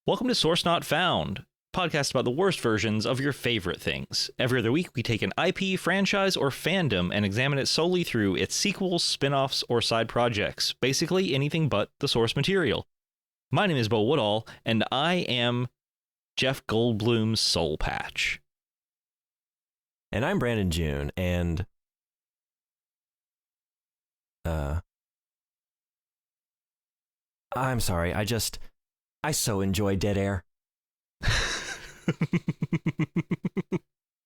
Welcome to Source Not Found, podcast about the worst versions of your favorite things. Every other week, we take an IP, franchise, or fandom and examine it solely through its sequels, spin-offs, or side projects. Basically, anything but the source material. My name is Bo Woodall, and I am Jeff Goldblum's Soul Patch. And I'm Brandon June, and I'm sorry, I so enjoy dead air.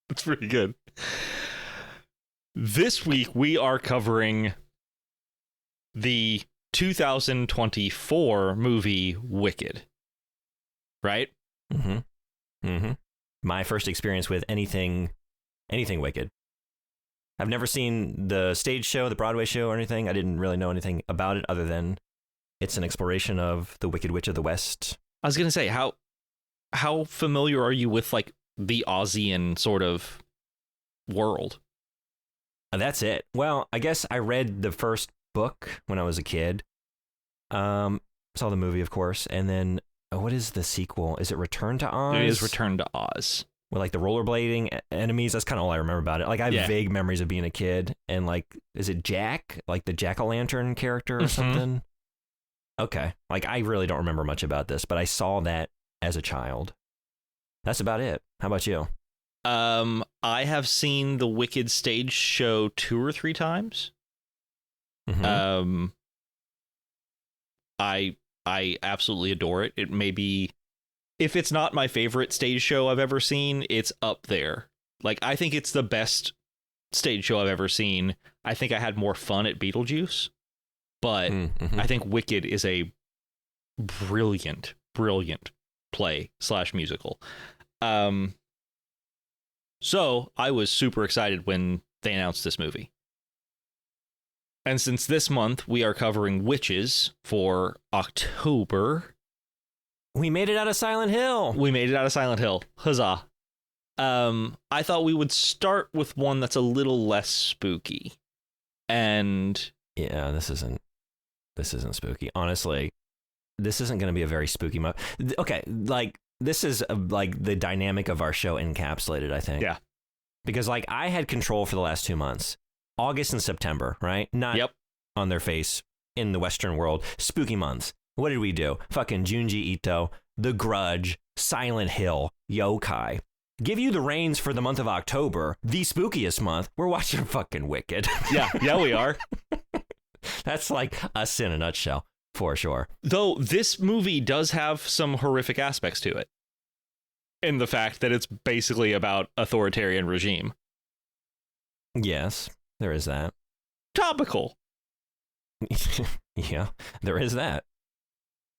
That's pretty good. This week we are covering the 2024 movie Wicked. Right? My first experience with anything Wicked. I've never seen the stage show, the Broadway show, or anything. I didn't really know anything about it other than it's an exploration of the Wicked Witch of the West. I was going to say, how familiar are you with like the Aussian sort of world? That's it. Well, I guess I read the first book when I was a kid. Saw the movie, of course, and then what is the sequel? Is it Return to Oz? It is Return to Oz. With like the rollerblading enemies. That's kind of all I remember about it. Like I have vague memories of being a kid, and like, is it Jack, like the jack-o'-lantern character or something? Okay. Like I really don't remember much about this, but I saw that as a child. That's about it. How about you? I have seen the Wicked stage show 2 or 3 times. I absolutely adore it. It may be, if it's not my favorite stage show I've ever seen, it's up there. Like, I think it's the best stage show I've ever seen. I think I had more fun at Beetlejuice, but I think Wicked is a brilliant play / musical. So I was super excited when they announced this movie. And since this month we are covering witches for October, we made it out of Silent Hill. Huzzah. I thought we would start with one that's a little less spooky. And yeah, this isn't spooky. Honestly, this isn't going to be a very spooky movie. Okay, like this is like the dynamic of our show encapsulated, I think. Yeah. Because like I had control for the last 2 months, August and September, right? Not on their face in the Western world. Spooky months. What did we do? Fucking Junji Ito, The Grudge, Silent Hill, Yokai. Give you the reins for the month of October, the spookiest month. We're watching fucking Wicked. Yeah, we are. That's like us in a nutshell, for sure. Though this movie does have some horrific aspects to it, in the fact that it's basically about authoritarian regime. Yes, there is that. Topical. Yeah, there is that.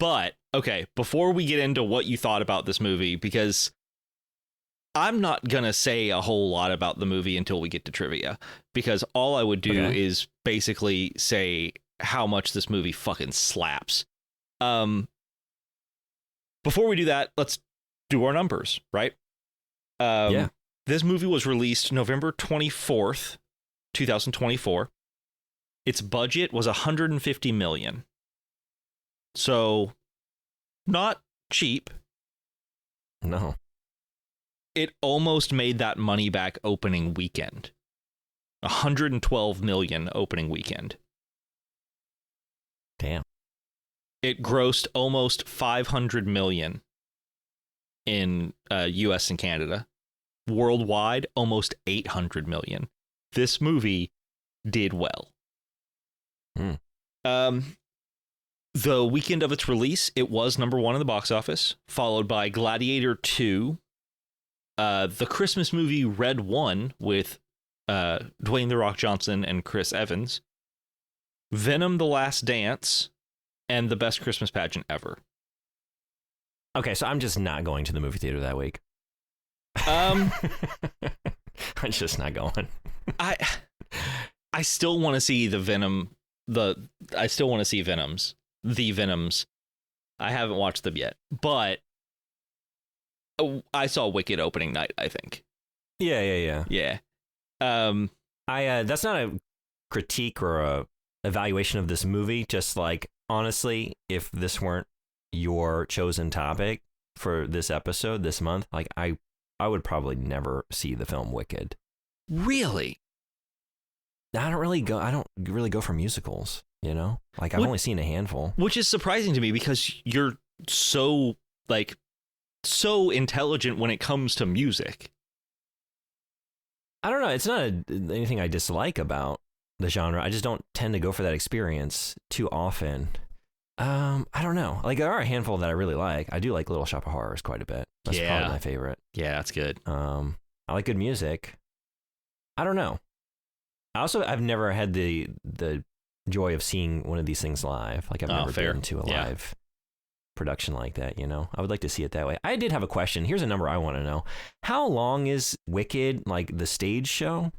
But, okay, before we get into what you thought about this movie, because I'm not going to say a whole lot about the movie until we get to trivia, because all I would do is basically say how much this movie fucking slaps. Before we do that, let's do our numbers, right? This movie was released November 24th, 2024. Its budget was $150 million. So, not cheap. No. It almost made that money back opening weekend. $112 million opening weekend. Damn. It grossed almost $500 million in US and Canada. Worldwide, almost $800 million. This movie did well. The weekend of its release, it was number 1 in the box office, followed by Gladiator 2, the Christmas movie Red 1 with Dwayne "The Rock" Johnson and Chris Evans, Venom: The Last Dance, and The Best Christmas Pageant Ever. Okay, so I'm just not going to the movie theater that week. I'm just not going. I still want to see the Venom. I still want to see Venoms. The Venoms. I haven't watched them yet, but I saw Wicked opening night, I think. Yeah. That's not a critique or a evaluation of this movie. Just like, honestly, if this weren't your chosen topic, for this episode this month, like I would probably never see the film Wicked. Really? I don't really go for musicals, you know? Like I've only seen a handful. Which is surprising to me because you're so intelligent when it comes to music. I don't know. It's not anything I dislike about the genre. I just don't tend to go for that experience too often. I don't know. Like there are a handful that I really like. I do like Little Shop of Horrors quite a bit. That's probably my favorite. Yeah, that's good. I like good music. I don't know. I've never had the joy of seeing one of these things live. Like I've never been to a live production like that, you know? I would like to see it that way. I did have a question. Here's a number I want to know. How long is Wicked, like the stage show?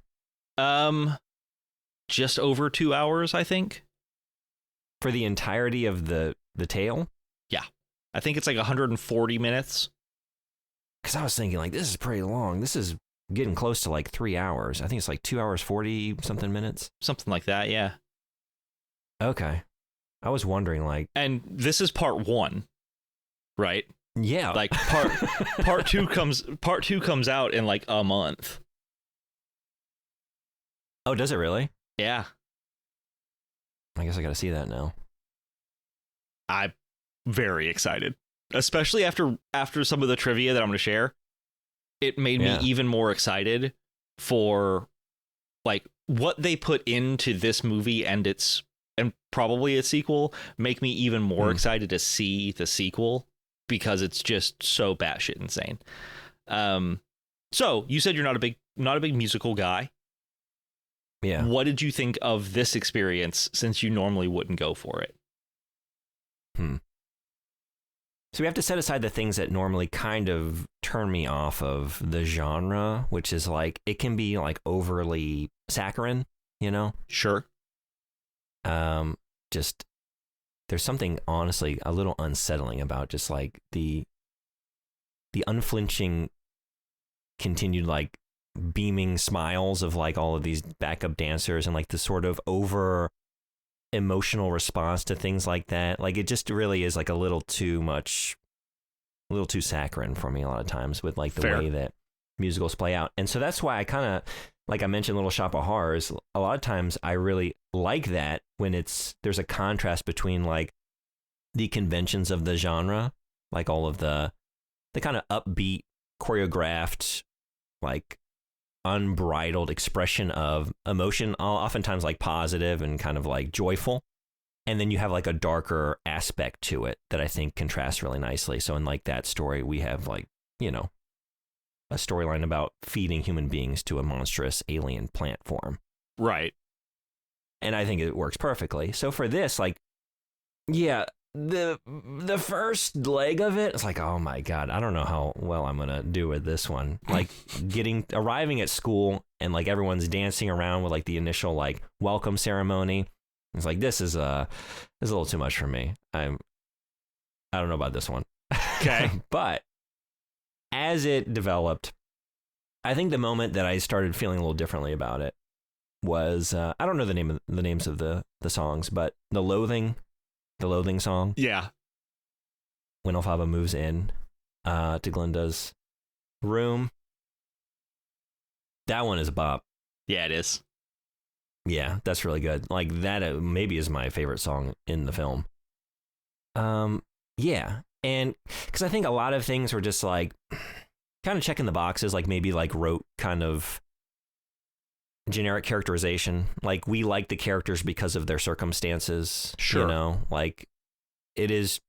Just over 2 hours, I think. For the entirety of the tale? Yeah. I think it's like 140 minutes. Because I was thinking, like, this is pretty long. This is getting close to like 3 hours. I think it's like 2 hours, 40 something minutes. Something like that, yeah. Okay. I was wondering, like... And this is part 1, right? Yeah. Like part two comes out in like a month. Oh, does it really? Yeah. I guess I got to see that now. I'm very excited, especially after some of the trivia that I'm going to share. It made me even more excited for like what they put into this movie and probably a sequel. Make me even more excited to see the sequel because it's just so batshit insane. So you said you're not a big musical guy. Yeah. What did you think of this experience since you normally wouldn't go for it? So we have to set aside the things that normally kind of turn me off of the genre, which is like, it can be like overly saccharine, you know? Sure. Just, there's something honestly a little unsettling about just like the unflinching continued like beaming smiles of like all of these backup dancers and like the sort of over emotional response to things like that. Like it just really is like a little too saccharine for me a lot of times with like the way that musicals play out. And so that's why I kind of, like I mentioned Little Shop of Horrors, a lot of times I really like that when there's a contrast between like the conventions of the genre, like all of the kind of upbeat, choreographed, like unbridled expression of emotion, oftentimes like positive and kind of like joyful. And then you have like a darker aspect to it that I think contrasts really nicely. So in like that story, we have like, you know, a storyline about feeding human beings to a monstrous alien plant form. Right. And I think it works perfectly. So for this, like, yeah, the first leg of it, it's like, oh my God, I don't know how well I'm going to do with this one. Like arriving at school and like everyone's dancing around with like the initial like welcome ceremony. It's like, this is a little too much for me. I don't know about this one. Okay. But as it developed, I think the moment that I started feeling a little differently about it was, I don't know the names of the songs, but the loathing song. Yeah. When Elphaba moves in to Glinda's room. That one is a bop. Yeah, it is. Yeah, that's really good. Like that maybe is my favorite song in the film. Yeah. And because I think a lot of things were just like kind of checking the boxes, like maybe like rote kind of generic characterization. Like we like the characters because of their circumstances. Sure. You know, like it is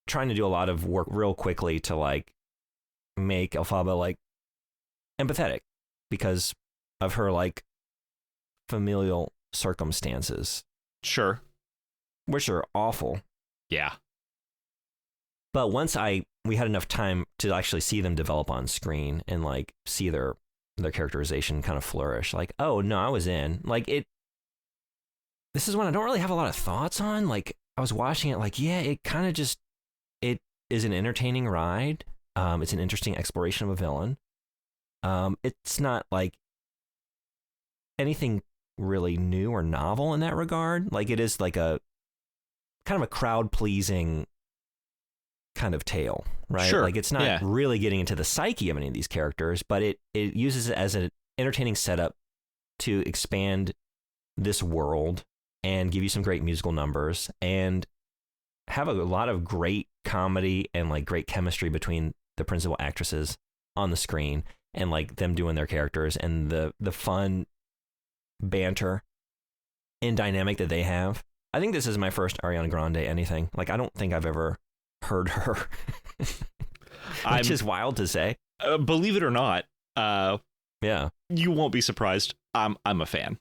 trying to do a lot of work real quickly to like make Elphaba like empathetic because of her like familial circumstances. Sure. Which are awful. Yeah. But once we had enough time to actually see them develop on screen and like see their characterization kind of flourish, like, oh no, I was in. Like this is one I don't really have a lot of thoughts on. Like I was watching it like, yeah, it kind of just, it is an entertaining ride. It's an interesting exploration of a villain. It's not like anything really new or novel in that regard. Like it is like a kind of a crowd pleasing kind of tale, right? Sure. Like it's not really getting into the psyche of any of these characters, but it uses it as an entertaining setup to expand this world and give you some great musical numbers and have a lot of great comedy and like great chemistry between the principal actresses on the screen and like them doing their characters and the fun banter and dynamic that they have. I think this is my first Ariana Grande anything. Like I don't think I've ever heard her, which is wild to say. Believe it or not, yeah, you won't be surprised. I'm a fan.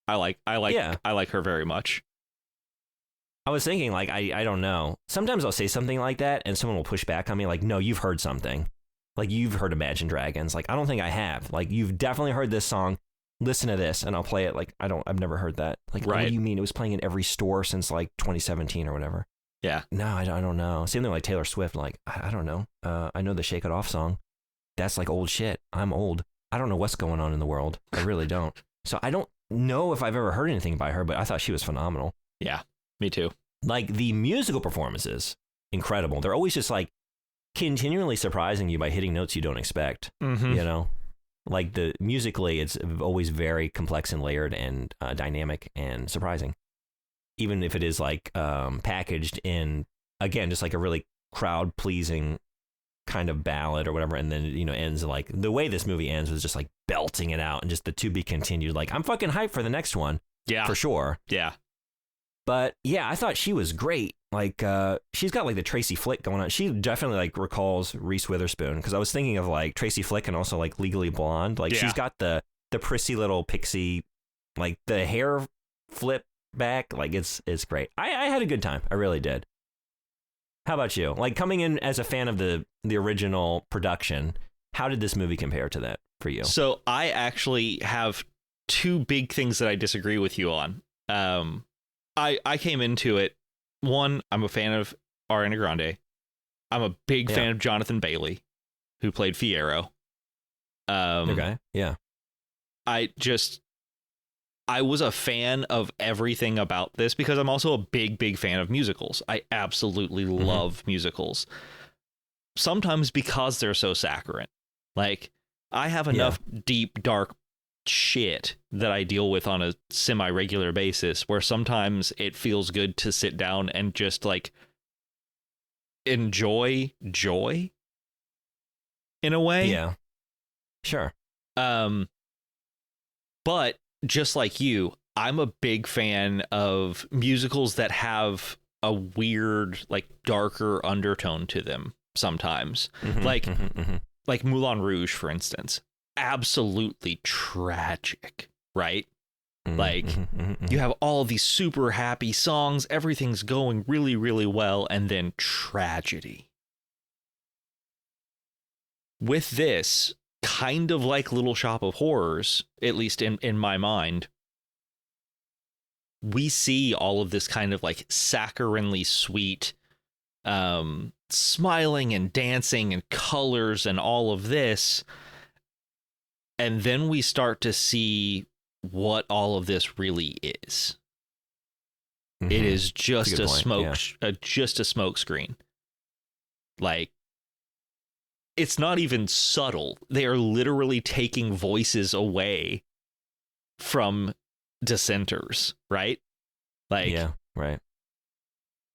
I like her very much. I was thinking, like, I don't know. Sometimes I'll say something like that, and someone will push back on me, like, no, you've heard something. Like, you've heard Imagine Dragons. Like, I don't think I have. Like, you've definitely heard this song. Listen to this, and I'll play it. Like, I've never heard that. Like, What do you mean? It was playing in every store since, like, 2017 or whatever. Yeah. No, I don't know. Same thing like Taylor Swift. Like, I don't know. I know the Shake It Off song. That's, like, old shit. I'm old. I don't know what's going on in the world. I really don't. So I don't know if I've ever heard anything by her, but I thought she was phenomenal. Yeah, me too. Like the musical performances, incredible. They're always just like continually surprising you by hitting notes you don't expect. Mm-hmm. You know, like the musically, it's always very complex and layered and dynamic and surprising. Even if it is like packaged in, again, just like a really crowd pleasing kind of ballad or whatever, and then ends like the way this movie ends was just like belting it out and just the to be continued. Like I'm fucking hyped for the next one. Yeah, for sure. Yeah. But yeah, I thought she was great. Like she's got like the Tracy Flick going on. She definitely like recalls Reese Witherspoon because I was thinking of like Tracy Flick and also like Legally Blonde. Like she's got the prissy little pixie, like the hair flip back. Like it's great. I had a good time. I really did. How about you? Like coming in as a fan of the original production, how did this movie compare to that for you? So I actually have two big things that I disagree with you on. I came into it. One, I'm a fan of Ariana Grande. I'm a big fan of Jonathan Bailey, who played Fiyero. Okay. Yeah. I was a fan of everything about this because I'm also a big fan of musicals. I absolutely love musicals. Sometimes because they're so saccharine. Like, I have enough deep, dark shit that I deal with on a semi-regular basis where sometimes it feels good to sit down and just, like, enjoy joy in a way. Yeah. Sure. But just like you, I'm a big fan of musicals that have a weird, like, darker undertone to them sometimes. Like Moulin Rouge, for instance. Absolutely tragic, right? Like, you have all these super happy songs, everything's going really, really well, and then tragedy. With this, kind of like Little Shop of Horrors, at least in my mind, we see all of this kind of like saccharinely sweet smiling and dancing and colors and all of this, and then we start to see what all of this really is. It is just a smoke screen. Like, it's not even subtle. They are literally taking voices away from dissenters, right? Like, yeah, right.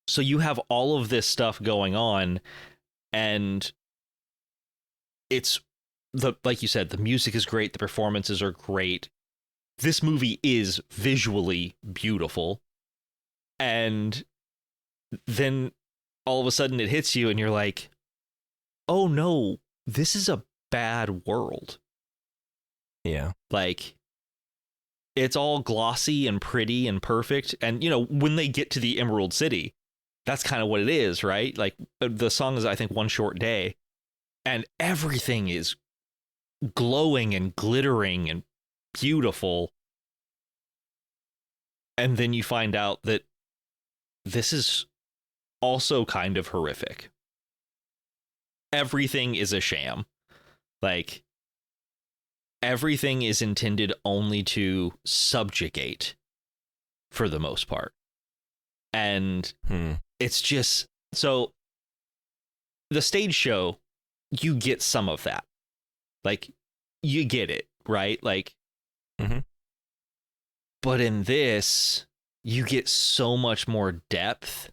So you have all of this stuff going on, and it's like you said, the music is great, the performances are great. This movie is visually beautiful. And then all of a sudden it hits you and you're like, oh no, this is a bad world. Yeah. Like, it's all glossy and pretty and perfect. And, when they get to the Emerald City, that's kind of what it is, right? Like, the song is, I think, One Short Day. And everything is glowing and glittering and beautiful. And then you find out that this is also kind of horrific. Everything is a sham. Like, everything is intended only to subjugate for the most part. And it's just, so the stage show, you get some of that. Like, you get it, right? Like, but in this, you get so much more depth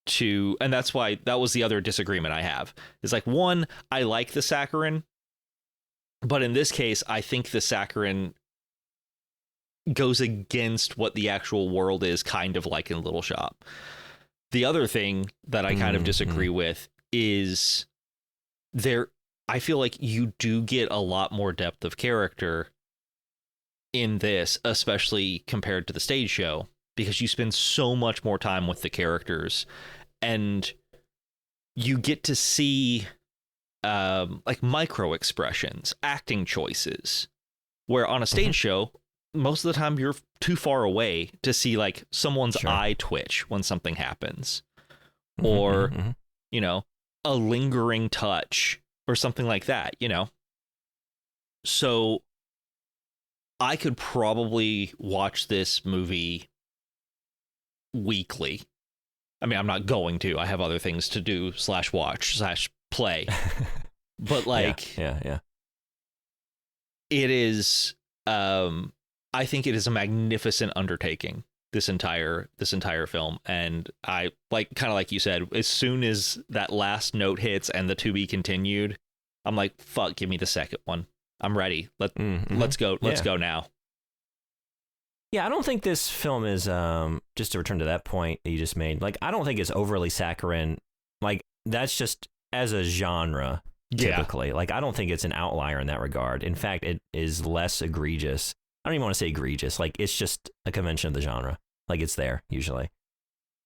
to, and that's why that was the other disagreement I have. Is like, one, I like the saccharin, but in this case, I think the saccharin goes against what the actual world is, kind of like in Little Shop. The other thing that I kind of disagree with is I feel like you do get a lot more depth of character in this, especially compared to the stage show, because you spend so much more time with the characters and you get to see like micro expressions, acting choices, where on a stage show, most of the time you're too far away to see like someone's eye twitch when something happens, or, you know, a lingering touch or something like that, you know? So I could probably watch this movie weekly. I mean, I'm not going to. I have other things to do /watch/play. But like, yeah. It is. I think it is a magnificent undertaking. This entire film, and I kind of like you said, as soon as that last note hits and the to be continued, I'm like, fuck, give me the second one. I'm ready. Let's go. Let's go now. Yeah, I don't think this film is, just to return to that point that you just made, like, I don't think it's overly saccharine. Like, that's just as a genre, typically. Yeah. Like, I don't think it's an outlier in that regard. In fact, it is less egregious. I don't even want to say egregious. Like, it's just a convention of the genre. Like, it's there, usually,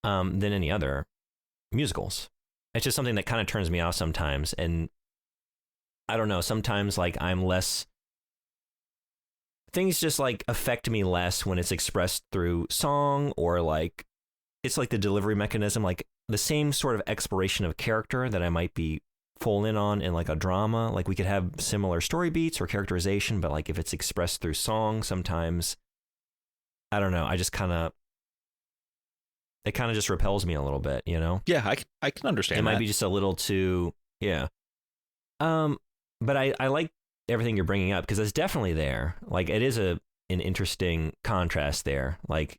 than any other musicals. It's just something that kind of turns me off sometimes. And I don't know, sometimes, like, things just like affect me less when it's expressed through song, or like it's like the delivery mechanism, like the same sort of exploration of character that I might be full in on in like a drama. Like we could have similar story beats or characterization, but like if it's expressed through song, sometimes, I don't know, it kind of just repels me a little bit, you know? Yeah, I can understand. It might be just a little too, but I like everything you're bringing up, because it's definitely there. Like, it is an interesting contrast there. Like,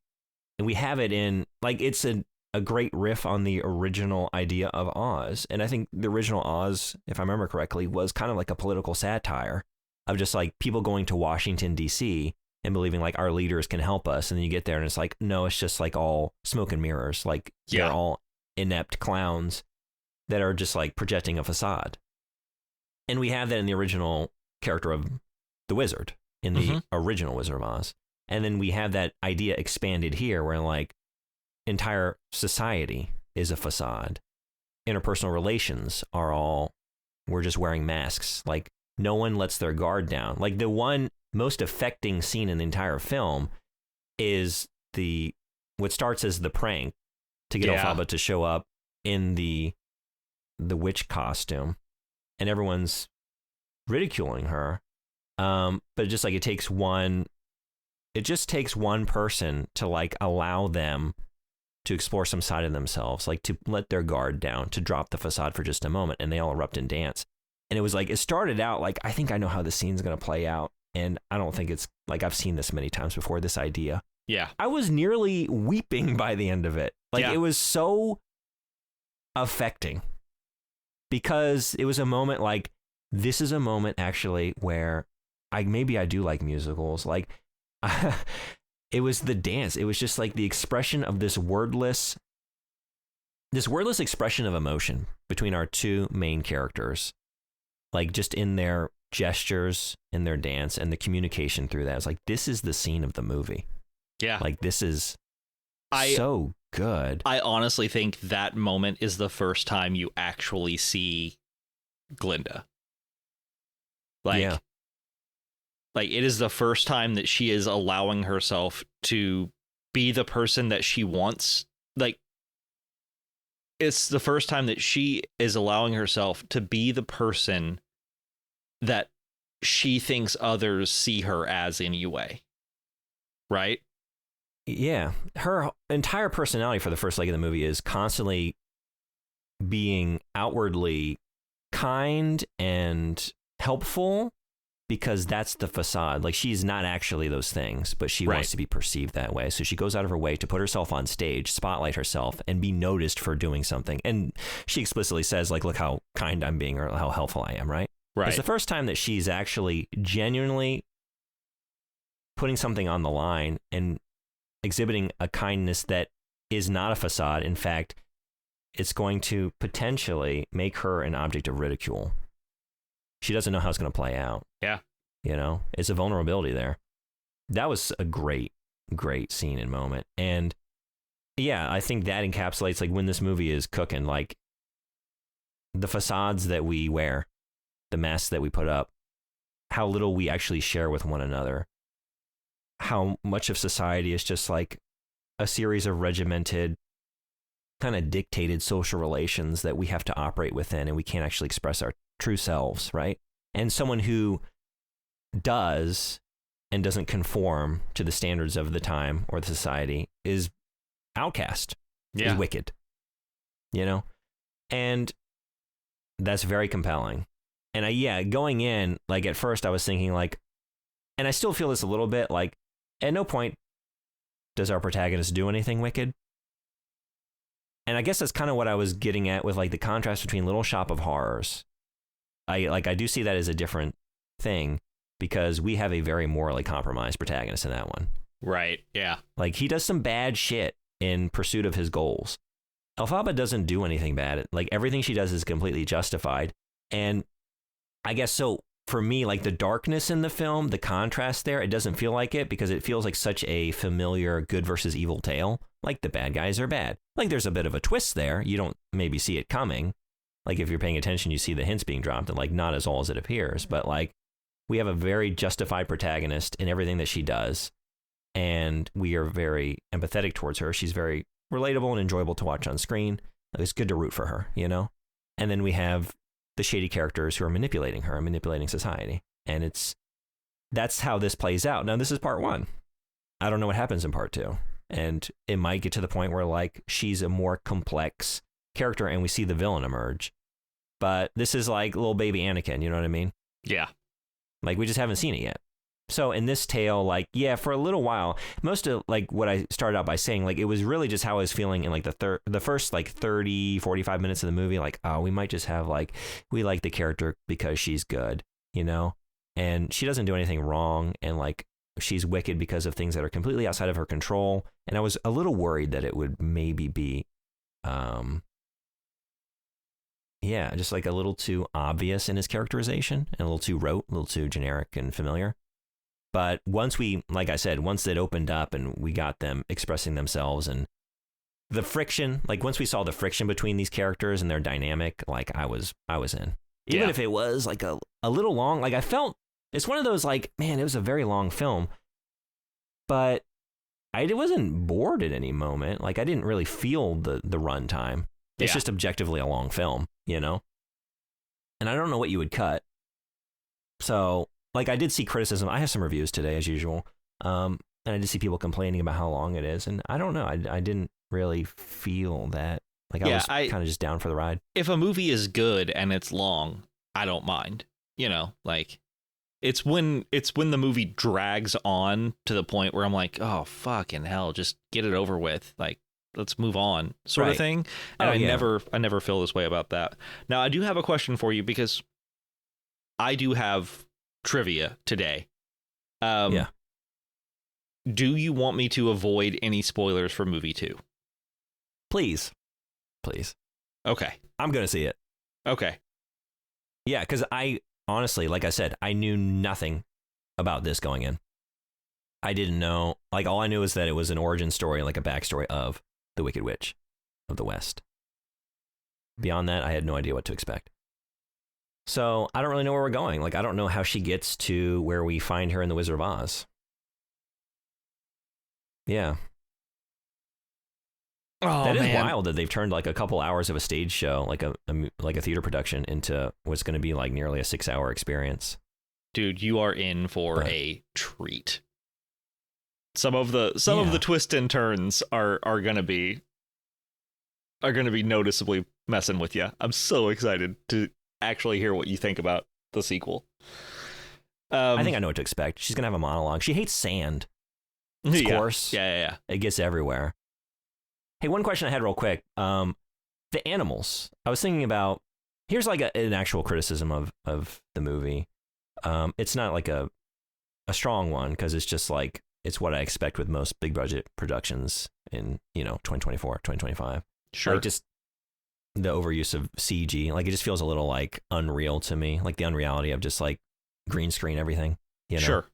and we have it in, like, it's a great riff on the original idea of Oz. And I think the original Oz, if I remember correctly, was kind of like a political satire of just like people going to Washington, D.C. and believing like our leaders can help us. And then you get there and it's like, no, it's just like all smoke and mirrors. Like, they're all inept clowns that are just like projecting a facade. And we have that in the original character of the wizard, in the original Wizard of Oz. And then we have that idea expanded here, where like entire society is a facade. Interpersonal relations are all, we're just wearing masks. Like, no one lets their guard down. Like, the one most affecting scene in the entire film is what starts as the prank to get Elphaba to show up in the witch costume, and everyone's ridiculing her, but just like it just takes one person to like allow them to explore some side of themselves, like to let their guard down, to drop the facade for just a moment, and they all erupt in dance. And it was like, it started out like, I think I know how the scene's gonna play out, and I don't think it's like, I've seen this many times before, this idea. I was nearly weeping by the end of it. Like, it was so affecting, because it was a moment like, this is a moment actually where I do like musicals. Like, it was the dance. It was just like the expression of this wordless expression of emotion between our two main characters. Like, just in their gestures, in their dance, and the communication through that. It's like, this is the scene of the movie. Yeah. Like, this is so good. I honestly think that moment is the first time you actually see Glinda. Like, it is the first time that she is allowing herself to be the person that she wants. Like, it's the first time that she is allowing herself to be the person that she thinks others see her as anyway. Right? Yeah. Her entire personality for the first leg of the movie is constantly being outwardly kind and helpful because that's the facade. Like, she's not actually those things, but she wants to be perceived that way. So she goes out of her way to put herself on stage, spotlight herself, and be noticed for doing something. And she explicitly says, like, look how kind I'm being or how helpful I am, right? Right. It's the first time that she's actually genuinely putting something on the line and exhibiting a kindness that is not a facade. In fact, it's going to potentially make her an object of ridicule. She doesn't know how it's going to play out. Yeah. You know, it's a vulnerability there. That was a great, great scene and moment. And yeah, I think that encapsulates like when this movie is cooking, like the facades that we wear, the masks that we put up, how little we actually share with one another, how much of society is just like a series of regimented, kind of dictated social relations that we have to operate within, and we can't actually express our true selves, right? And someone who does and doesn't conform to the standards of the time or the society is outcast, is wicked, you know? And that's very compelling. And going in, like at first I was thinking like, and I still feel this a little bit, like at no point does our protagonist do anything wicked. And I guess that's kind of what I was getting at with like the contrast between Little Shop of Horrors. I do see that as a different thing because we have a very morally compromised protagonist in that one. Right, yeah. Like he does some bad shit in pursuit of his goals. Elphaba doesn't do anything bad. Like everything she does is completely justified. And I guess so for me, like the darkness in the film, the contrast there, it doesn't feel like it because it feels like such a familiar good versus evil tale. Like the bad guys are bad. Like there's a bit of a twist there. You don't maybe see it coming. Like if you're paying attention, you see the hints being dropped and like not as all as it appears. But like we have a very justified protagonist in everything that she does. And we are very empathetic towards her. She's very relatable and enjoyable to watch on screen. It's good to root for her, you know? And then we have the shady characters who are manipulating her and manipulating society. And that's how this plays out. Now, this is part one. I don't know what happens in part two. And it might get to the point where like she's a more complex character and we see the villain emerge. But this is like little baby Anakin, you know what I mean? Yeah. Like we just haven't seen it yet. So in this tale, like, yeah, for a little while, most of like what I started out by saying, like, it was really just how I was feeling in like the first like 30, 45 minutes of the movie. Like, oh, we might just have like, we like the character because she's good, you know, and she doesn't do anything wrong. And like, she's wicked because of things that are completely outside of her control. And I was a little worried that it would maybe be, just like a little too obvious in his characterization and a little too rote, a little too generic and familiar. But once like I said, once it opened up and we got them expressing themselves and the friction, like once we saw the friction between these characters and their dynamic, like I was in. Even if it was like a little long, like I felt, it's one of those like, man, it was a very long film, but I wasn't bored at any moment. Like I didn't really feel the runtime. It's just objectively a long film, you know? And I don't know what you would cut. So like I did see criticism. I have some reviews today as usual. And I did see people complaining about how long it is. And I don't know. I didn't really feel that. Like I was kind of just down for the ride. If a movie is good and it's long, I don't mind. You know, like it's when the movie drags on to the point where I'm like, oh, fucking hell, just get it over with. Like, let's move on sort of thing. And I never feel this way about that. Now, I do have a question for you because I do have trivia today. Do you want me to avoid any spoilers for movie 2? Please. Okay. I'm going to see it. Okay. Yeah, because I honestly, like I said, I knew nothing about this going in. I didn't know. Like, all I knew is that it was an origin story, like a backstory of the Wicked Witch of the West. Beyond that, I had no idea what to expect. So I don't really know where we're going. Like, I don't know how she gets to where we find her in The Wizard of Oz. Yeah. Oh, that is man. wild that they've turned like a couple hours of a stage show, like a theater production, into what's going to be like nearly a 6-hour experience. Dude, you are in for a treat. Some of the twists and turns are going to be are going to be noticeably messing with you. I'm so excited to actually hear what you think about the sequel. I think I know what to expect. She's going to have a monologue. She hates sand. Of course. Yeah. It gets everywhere. Hey, one question I had real quick. The animals. I was thinking about, here's like an actual criticism of the movie. It's not like a strong one, because it's just like, it's what I expect with most big budget productions in, 2024, 2025. Sure. Like just the overuse of CG. Like it just feels a little like unreal to me. Like the unreality of just like green screen everything. Sure.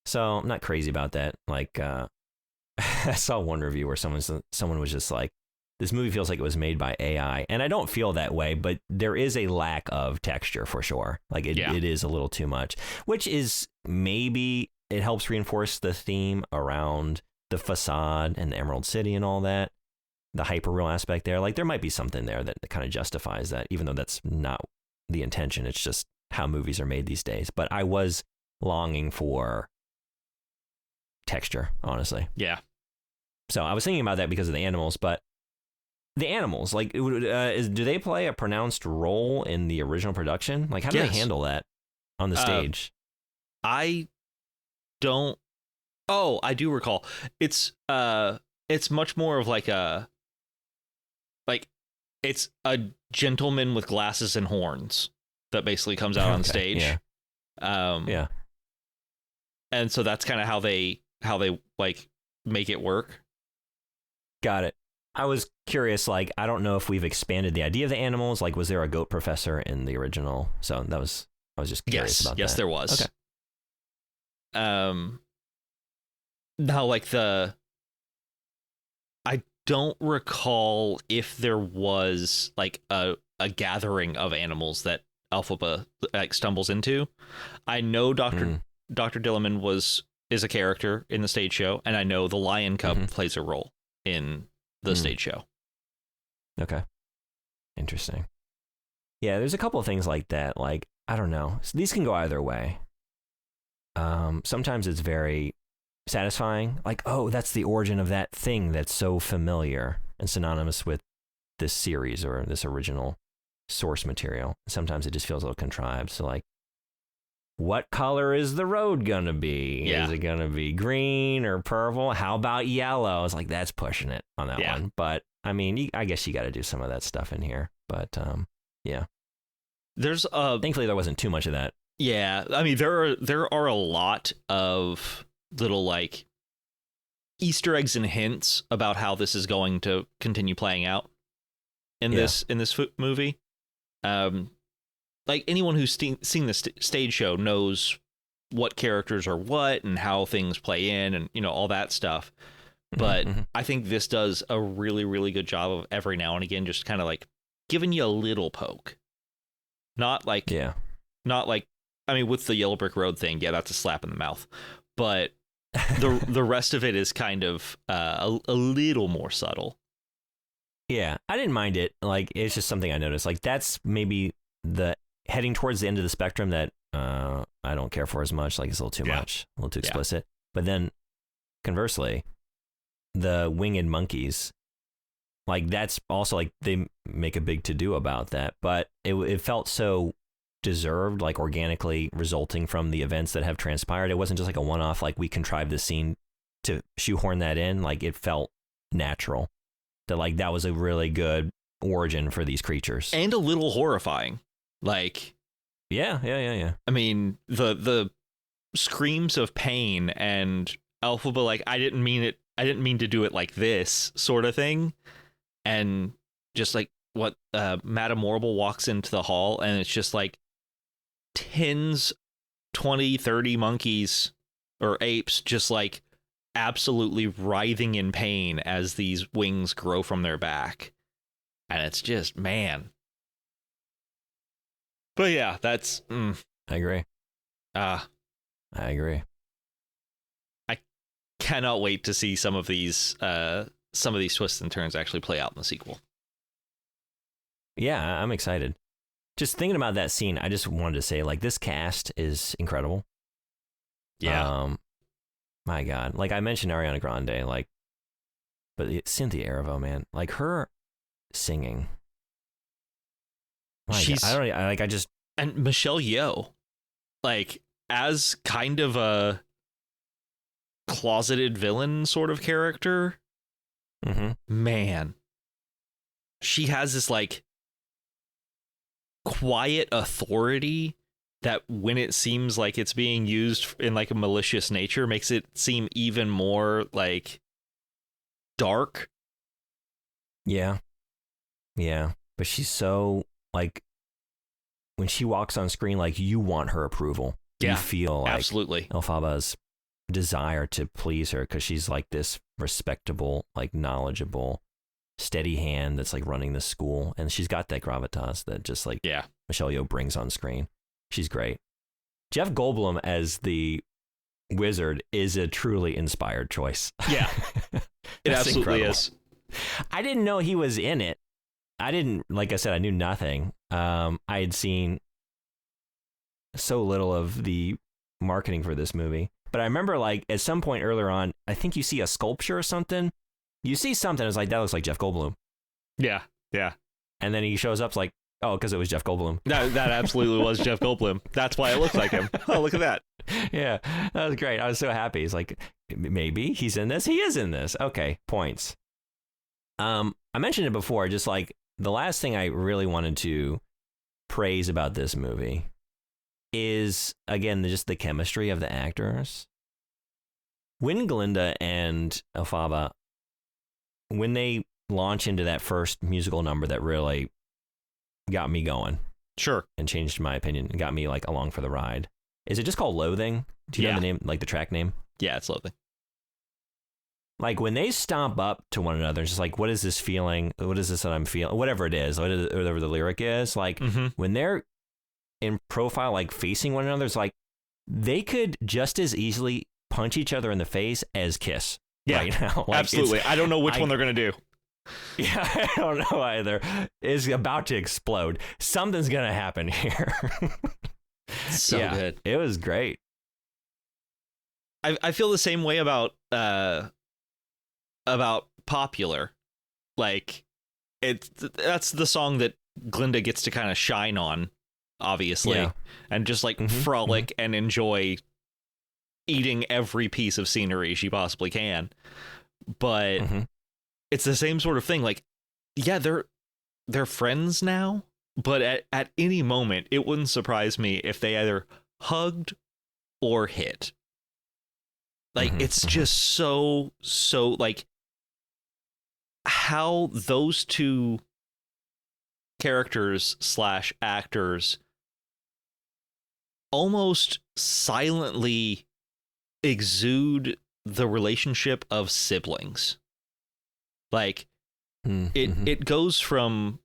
So I'm not crazy about that. Like I saw one review where someone was just like, this movie feels like it was made by AI. And I don't feel that way, but there is a lack of texture for sure. Like it is a little too much, which is maybe it helps reinforce the theme around the facade and the Emerald City and all that. The hyperreal aspect there. Like there might be something there that kind of justifies that, even though that's not the intention. It's just how movies are made these days. But I was longing for texture, honestly. Yeah. So I was thinking about that because of the animals, but the animals, like, do they play a pronounced role in the original production? Like, how do they handle that on the stage? I don't. Oh, I do recall. It's much more of like it's a gentleman with glasses and horns that basically comes out on stage. Yeah. And so that's kind of how they like make it work. Got it. I was curious, like, I don't know if we've expanded the idea of the animals. Like, was there a goat professor in the original? So I was just curious about that. Yes, there was. Okay. Now, like I don't recall if there was like a gathering of animals that Elphaba like stumbles into. I know Dr. Dillerman is a character in the stage show, and I know the lion cub plays a role in the stage show. Okay. Interesting. Yeah, there's a couple of things like that. Like, I don't know. So these can go either way. Sometimes it's very satisfying. Like, oh, that's the origin of that thing that's so familiar and synonymous with this series or this original source material. Sometimes it just feels a little contrived. So, like, what color is the road gonna be? Yeah. Is it gonna be green or purple? How about yellow? It's like, that's pushing it on that one. But I mean, I guess you got to do some of that stuff in here. But yeah, there's thankfully there wasn't too much of that. Yeah, I mean there are a lot of little like Easter eggs and hints about how this is going to continue playing out in this movie. Like anyone who's seen the stage show knows what characters are what and how things play in and all that stuff. But I think this does a really, really good job of every now and again just kind of like giving you a little poke. Not like I mean, with the Yellow Brick Road thing, that's a slap in the mouth. But the rest of it is kind of a little more subtle. Yeah, I didn't mind it. Like, it's just something I noticed. Like, that's maybe the heading towards the end of the spectrum that I don't care for as much. Like, it's a little too much, a little too explicit. But then, conversely, the winged monkeys, like, that's also, like, they make a big to-do about that. But it felt so deserved, like, organically resulting from the events that have transpired. It wasn't just like a one-off, like, we contrived this scene to shoehorn that in. Like, it felt natural. That, like, that was a really good origin for these creatures. And a little horrifying. Like, yeah. I mean, the screams of pain and Elphaba, like, I didn't mean to do it like this sort of thing. And just like what Madame Morrible walks into the hall and it's just like 20, 30 monkeys or apes just like absolutely writhing in pain as these wings grow from their back. And it's just, man. But yeah, that's... I agree. I agree. I cannot wait to see some of these twists and turns actually play out in the sequel. Yeah, I'm excited. Just thinking about that scene, I just wanted to say, like, this cast is incredible. Yeah. My God. Like, I mentioned Ariana Grande, like, but Cynthia Erivo, man, like, her singing. And Michelle Yeoh, like, as kind of a closeted villain sort of character, man, she has this like quiet authority that when it seems like it's being used in like a malicious nature makes it seem even more like dark. Yeah. But she's so like, when she walks on screen, like, you want her approval. Yeah, you feel like absolutely Elphaba's desire to please her because she's like this respectable, like knowledgeable, steady hand that's like running the school, and she's got that gravitas that just like Michelle Yeoh brings on screen. She's great. Jeff Goldblum as the wizard is a truly inspired choice. Yeah, it absolutely is. I didn't know he was in it. Like I said, I knew nothing. I had seen so little of the marketing for this movie, but I remember like at some point earlier on, I think you see a sculpture or something. You see something, it's like, that looks like Jeff Goldblum. Yeah. And then he shows up, it's like, oh, because it was Jeff Goldblum. That absolutely was Jeff Goldblum. That's why it looks like him. Oh, look at that. Yeah, that was great. I was so happy. It's like, maybe he's in this. He is in this. Okay, points. I mentioned it before, just like the last thing I really wanted to praise about this movie is, again, just the chemistry of the actors. When Glinda and Elphaba, when they launch into that first musical number that really got me going. Sure. And changed my opinion and got me like along for the ride. Is it just called Loathing? Do you know the name, like the track name? Yeah, it's Loathing. Like when they stomp up to one another, it's just like, what is this feeling? What is this that I'm feeling? Whatever it is, whatever the lyric is, like when they're in profile, like facing one another, it's like they could just as easily punch each other in the face as kiss right now. Like, absolutely. I don't know which one they're going to do. Yeah, I don't know either. It's about to explode. Something's going to happen here. So good. It was great. I feel the same way about Popular. Like, that's the song that Glinda gets to kind of shine on, obviously, and just like frolic and enjoy eating every piece of scenery she possibly can. But it's the same sort of thing. Like, yeah, they're friends now, but at any moment, it wouldn't surprise me if they either hugged or hit. Like, it's just so like how those two characters / actors almost silently exude the relationship of siblings. Like, it goes from,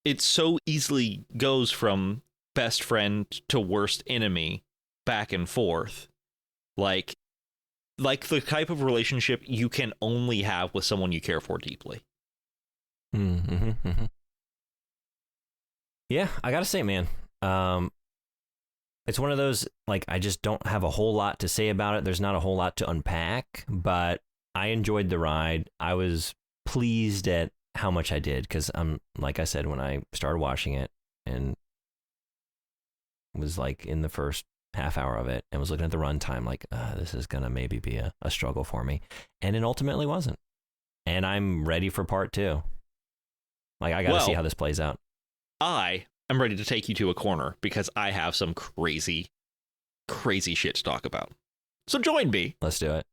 it so easily goes from best friend to worst enemy back and forth. Like the type of relationship you can only have with someone you care for deeply. Yeah, I gotta say, man, it's one of those, like, I just don't have a whole lot to say about it. There's not a whole lot to unpack, but I enjoyed the ride. I was pleased at how much I did, because like I said, when I started watching it and was like in the first half hour of it and was looking at the runtime, like, this is gonna maybe be a struggle for me, and it ultimately wasn't. And I'm ready for part 2. Like, I gotta see how this plays out. I am ready to take you to a corner because I have some crazy shit to talk about. So join me. Let's do it.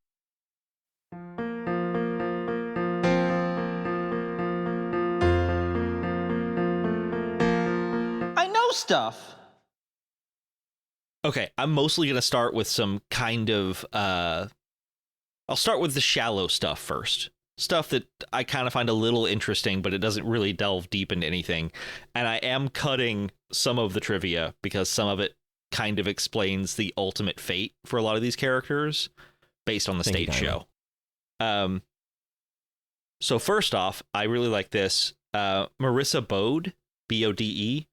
I know stuff. Okay, I'm mostly going to start with some kind of, I'll start with the shallow stuff first. Stuff that I kind of find a little interesting, but it doesn't really delve deep into anything. And I am cutting some of the trivia because some of it kind of explains the ultimate fate for a lot of these characters based on the stage show. So first off, I really like this. Marissa Bode, Bode,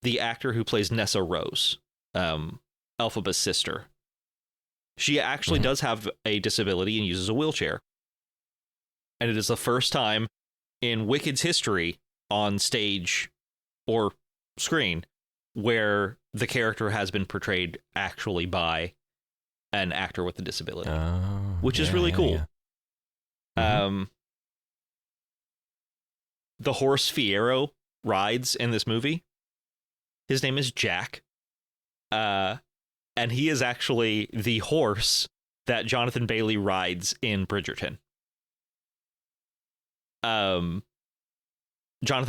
the actor who plays Nessa Rose, Elphaba's sister. She actually does have a disability and uses a wheelchair. And it is the first time in Wicked's history on stage or screen where the character has been portrayed actually by an actor with a disability, which is really cool. Yeah. Mm-hmm. The horse Fiyero rides in this movie, his name is Jack. And he is actually the horse that Jonathan Bailey rides in Bridgerton. Jonathan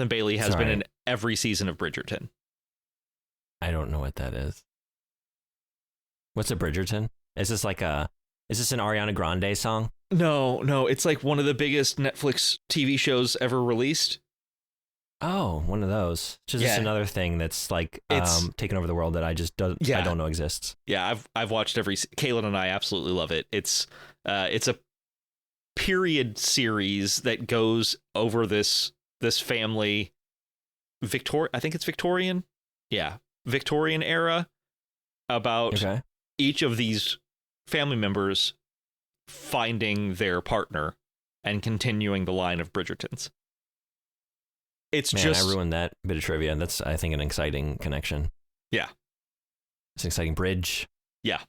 Bailey has been in every season of Bridgerton. I don't know what that is. What's a Bridgerton? Is this an Ariana Grande song? No, it's like one of the biggest Netflix TV shows ever released. Oh, one of those. Just another thing that's like taken over the world that I don't know exists. Yeah, I've watched Kaylin and I absolutely love it. It's a period series that goes over this family I think it's Victorian. Yeah, Victorian era, about each of these family members finding their partner and continuing the line of Bridgertons. I ruined that bit of trivia. That's, I think, an exciting connection. Yeah. It's an exciting bridge. Yeah.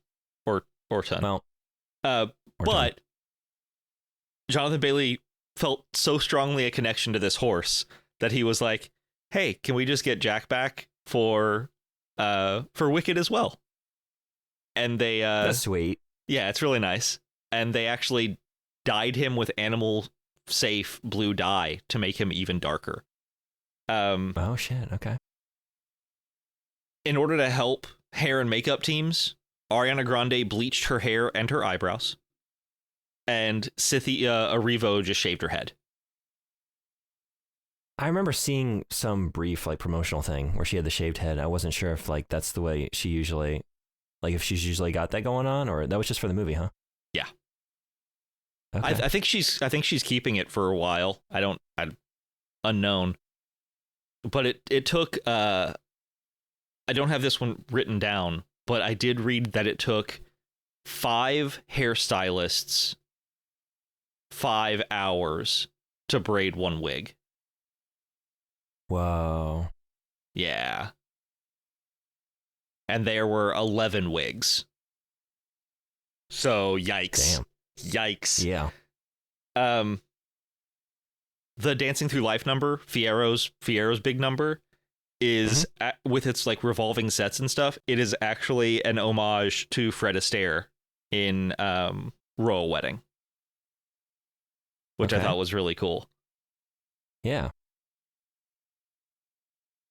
Or ton. Well, but Jonathan Bailey felt so strongly a connection to this horse that he was like, hey, can we just get Jack back for Wicked as well? And they that's sweet. Yeah, it's really nice. And they actually dyed him with animal safe blue dye to make him even darker. Oh shit, okay. In order to help hair and makeup teams, Ariana Grande bleached her hair and her eyebrows. And Cynthia Erivo just shaved her head. I remember seeing some brief promotional thing where she had the shaved head. I wasn't sure if that's the way she usually, if she's usually got that going on, or that was just for the movie, huh? Yeah. Okay. I think she's keeping it for a while. Unknown. But it took I don't have this one written down, but I did read that it took 5 hairstylists 5 hours to braid one wig. Whoa. Yeah. And there were 11 wigs. So yikes. Damn. Yikes. Yeah. The Dancing Through Life number, Fiero's big number, is with its revolving sets and stuff. It is actually an homage to Fred Astaire in Royal Wedding, which I thought was really cool. Yeah.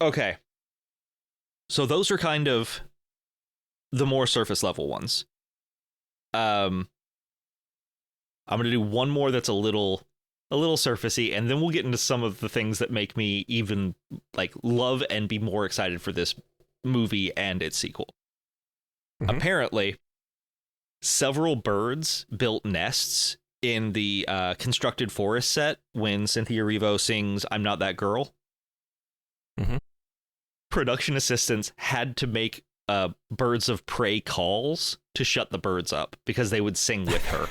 Okay. So those are kind of the more surface level ones. I'm going to do one more that's a little surfacey, and then we'll get into some of the things that make me even love and be more excited for this movie and its sequel. Mm-hmm. Apparently, several birds built nests in the constructed forest set when Cynthia Erivo sings "I'm Not That Girl." Mm-hmm. Production assistants had to make birds of prey calls to shut the birds up because they would sing with her.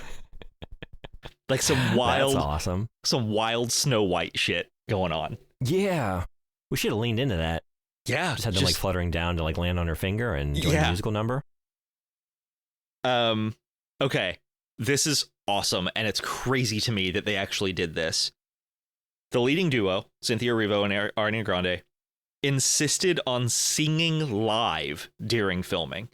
Some wild, that's awesome. Some wild Snow White shit going on. Yeah, we should have leaned into that. Yeah, just had them fluttering down to land on her finger and doing a musical number. Okay, this is awesome, and it's crazy to me that they actually did this. The leading duo, Cynthia Erivo and Ariana Grande, insisted on singing live during filming.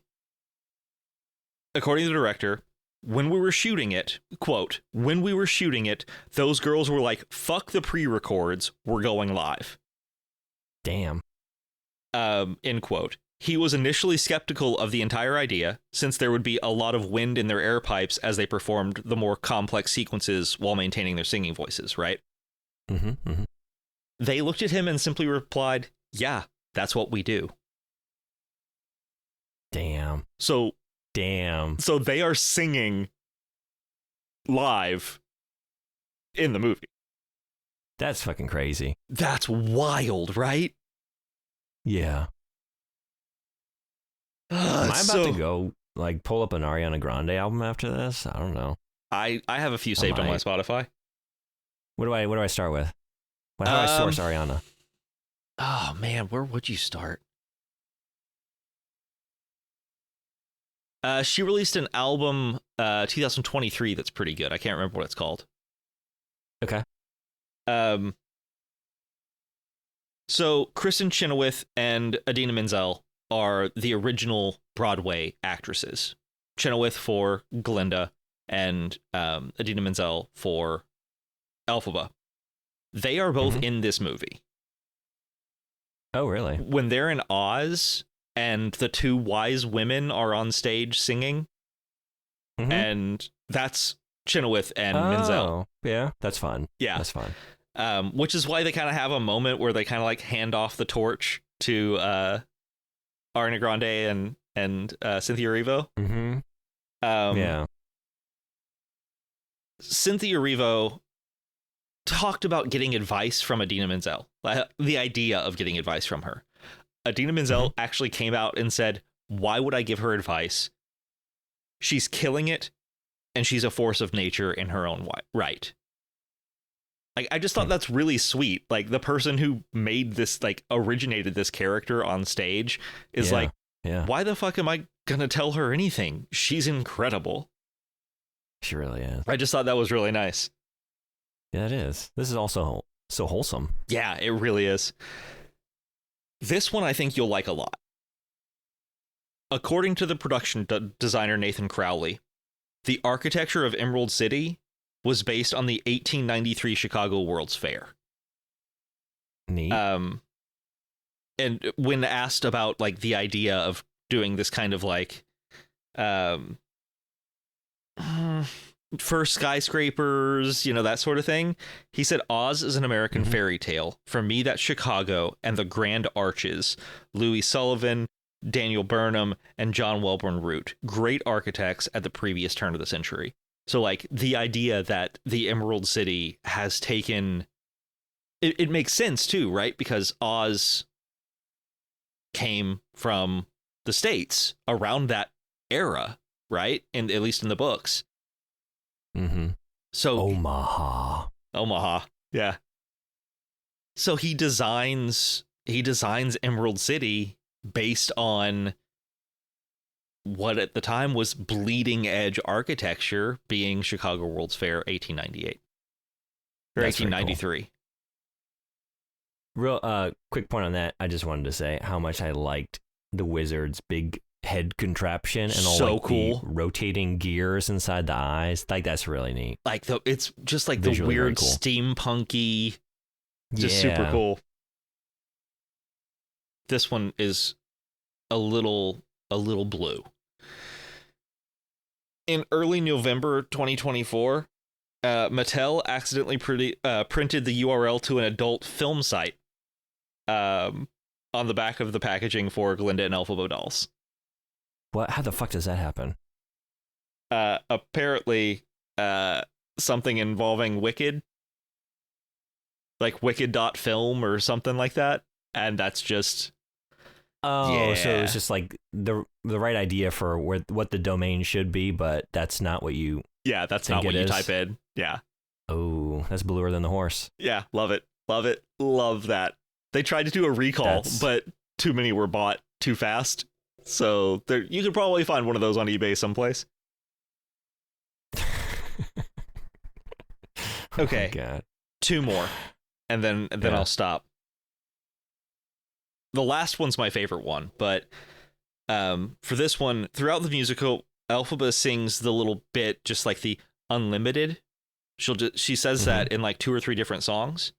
According to the director, when we were shooting it, quote, when we were shooting it, those girls were like, fuck the pre-records, we're going live. Damn. End quote. He was initially skeptical of the entire idea, since there would be a lot of wind in their air pipes as they performed the more complex sequences while maintaining their singing voices, right? Mm-hmm, mm-hmm. They looked at him and simply replied, yeah, that's what we do. Damn. So they are singing live in the movie. That's fucking crazy. That's wild, right? Yeah. Am I about to go pull up an Ariana Grande album after this? I don't know. I have a few saved on my Spotify. What do I start with? Well, how do I source Ariana? Oh man, where would you start? She released an album 2023 that's pretty good. I can't remember what it's called. Okay. So Kristen Chenoweth and Idina Menzel are the original Broadway actresses. Chenoweth for Glinda and Idina Menzel for Elphaba. They are both in this movie. Oh, really? When they're in Oz and the two wise women are on stage singing, and that's Chenoweth and Menzel. Yeah, that's fun. Yeah. That's fun. Which is why they kind of have a moment where they kind of like hand off the torch to Ariana Grande and Cynthia Erivo. Yeah. Cynthia Erivo talked about getting advice from Idina Menzel, the idea of getting advice from her. Idina Menzel actually came out and said, why would I give her advice? She's killing it, and she's a force of nature in her own right. Like, I just thought that's really sweet. Like, the person who made this, like, originated this character on stage is why the fuck am I gonna tell her anything? She's incredible. She really is. I just thought that was really nice. Yeah, it is. This is also so wholesome. Yeah, it really is. This one I think you'll like a lot. According to the production designer Nathan Crowley, the architecture of Emerald City was based on the 1893 Chicago World's Fair. Neat. And when asked about like the idea of doing this kind of like for skyscrapers, you know, that sort of thing, he said Oz is an American fairy tale. For me, that's Chicago and the Grand Arches. Louis Sullivan, Daniel Burnham, and John Wellborn Root, great architects at the previous turn of the century. So, like, the idea that the Emerald City has taken... It makes sense, too, right? Because Oz came from the States around that era, right? And at least in the books. So Omaha, yeah. So he designs Emerald City based on what at the time was bleeding edge architecture, being Chicago World's Fair 1898 or 1893. Real quick point on that. I just wanted to say how much I liked the wizard's big head contraption and all so like cool. the rotating gears inside the eyes. Like, that's really neat. Like it's just like Visually the weird cool. steampunky, just super cool. This one is a little blue. In early November 2024, Mattel accidentally printed the URL to an adult film site on the back of the packaging for Glinda and Elphaba dolls. What? How the fuck does that happen? Apparently, something involving Wicked, like Wicked.film or something like that, and that's just. Oh, so it's just like the right idea for what the domain should be, but that's not what you. Yeah, that's not what you type in. Yeah. Oh, that's bluer than the horse. Yeah, love it, love that. They tried to do a recall, but too many were bought too fast. So you could probably find one of those on eBay someplace. Okay, oh God. 2 more, and then I'll stop. The last one's my favorite one, but for this one, throughout the musical, Elphaba sings the little bit just like the unlimited. She says that in like 2 or 3 different songs.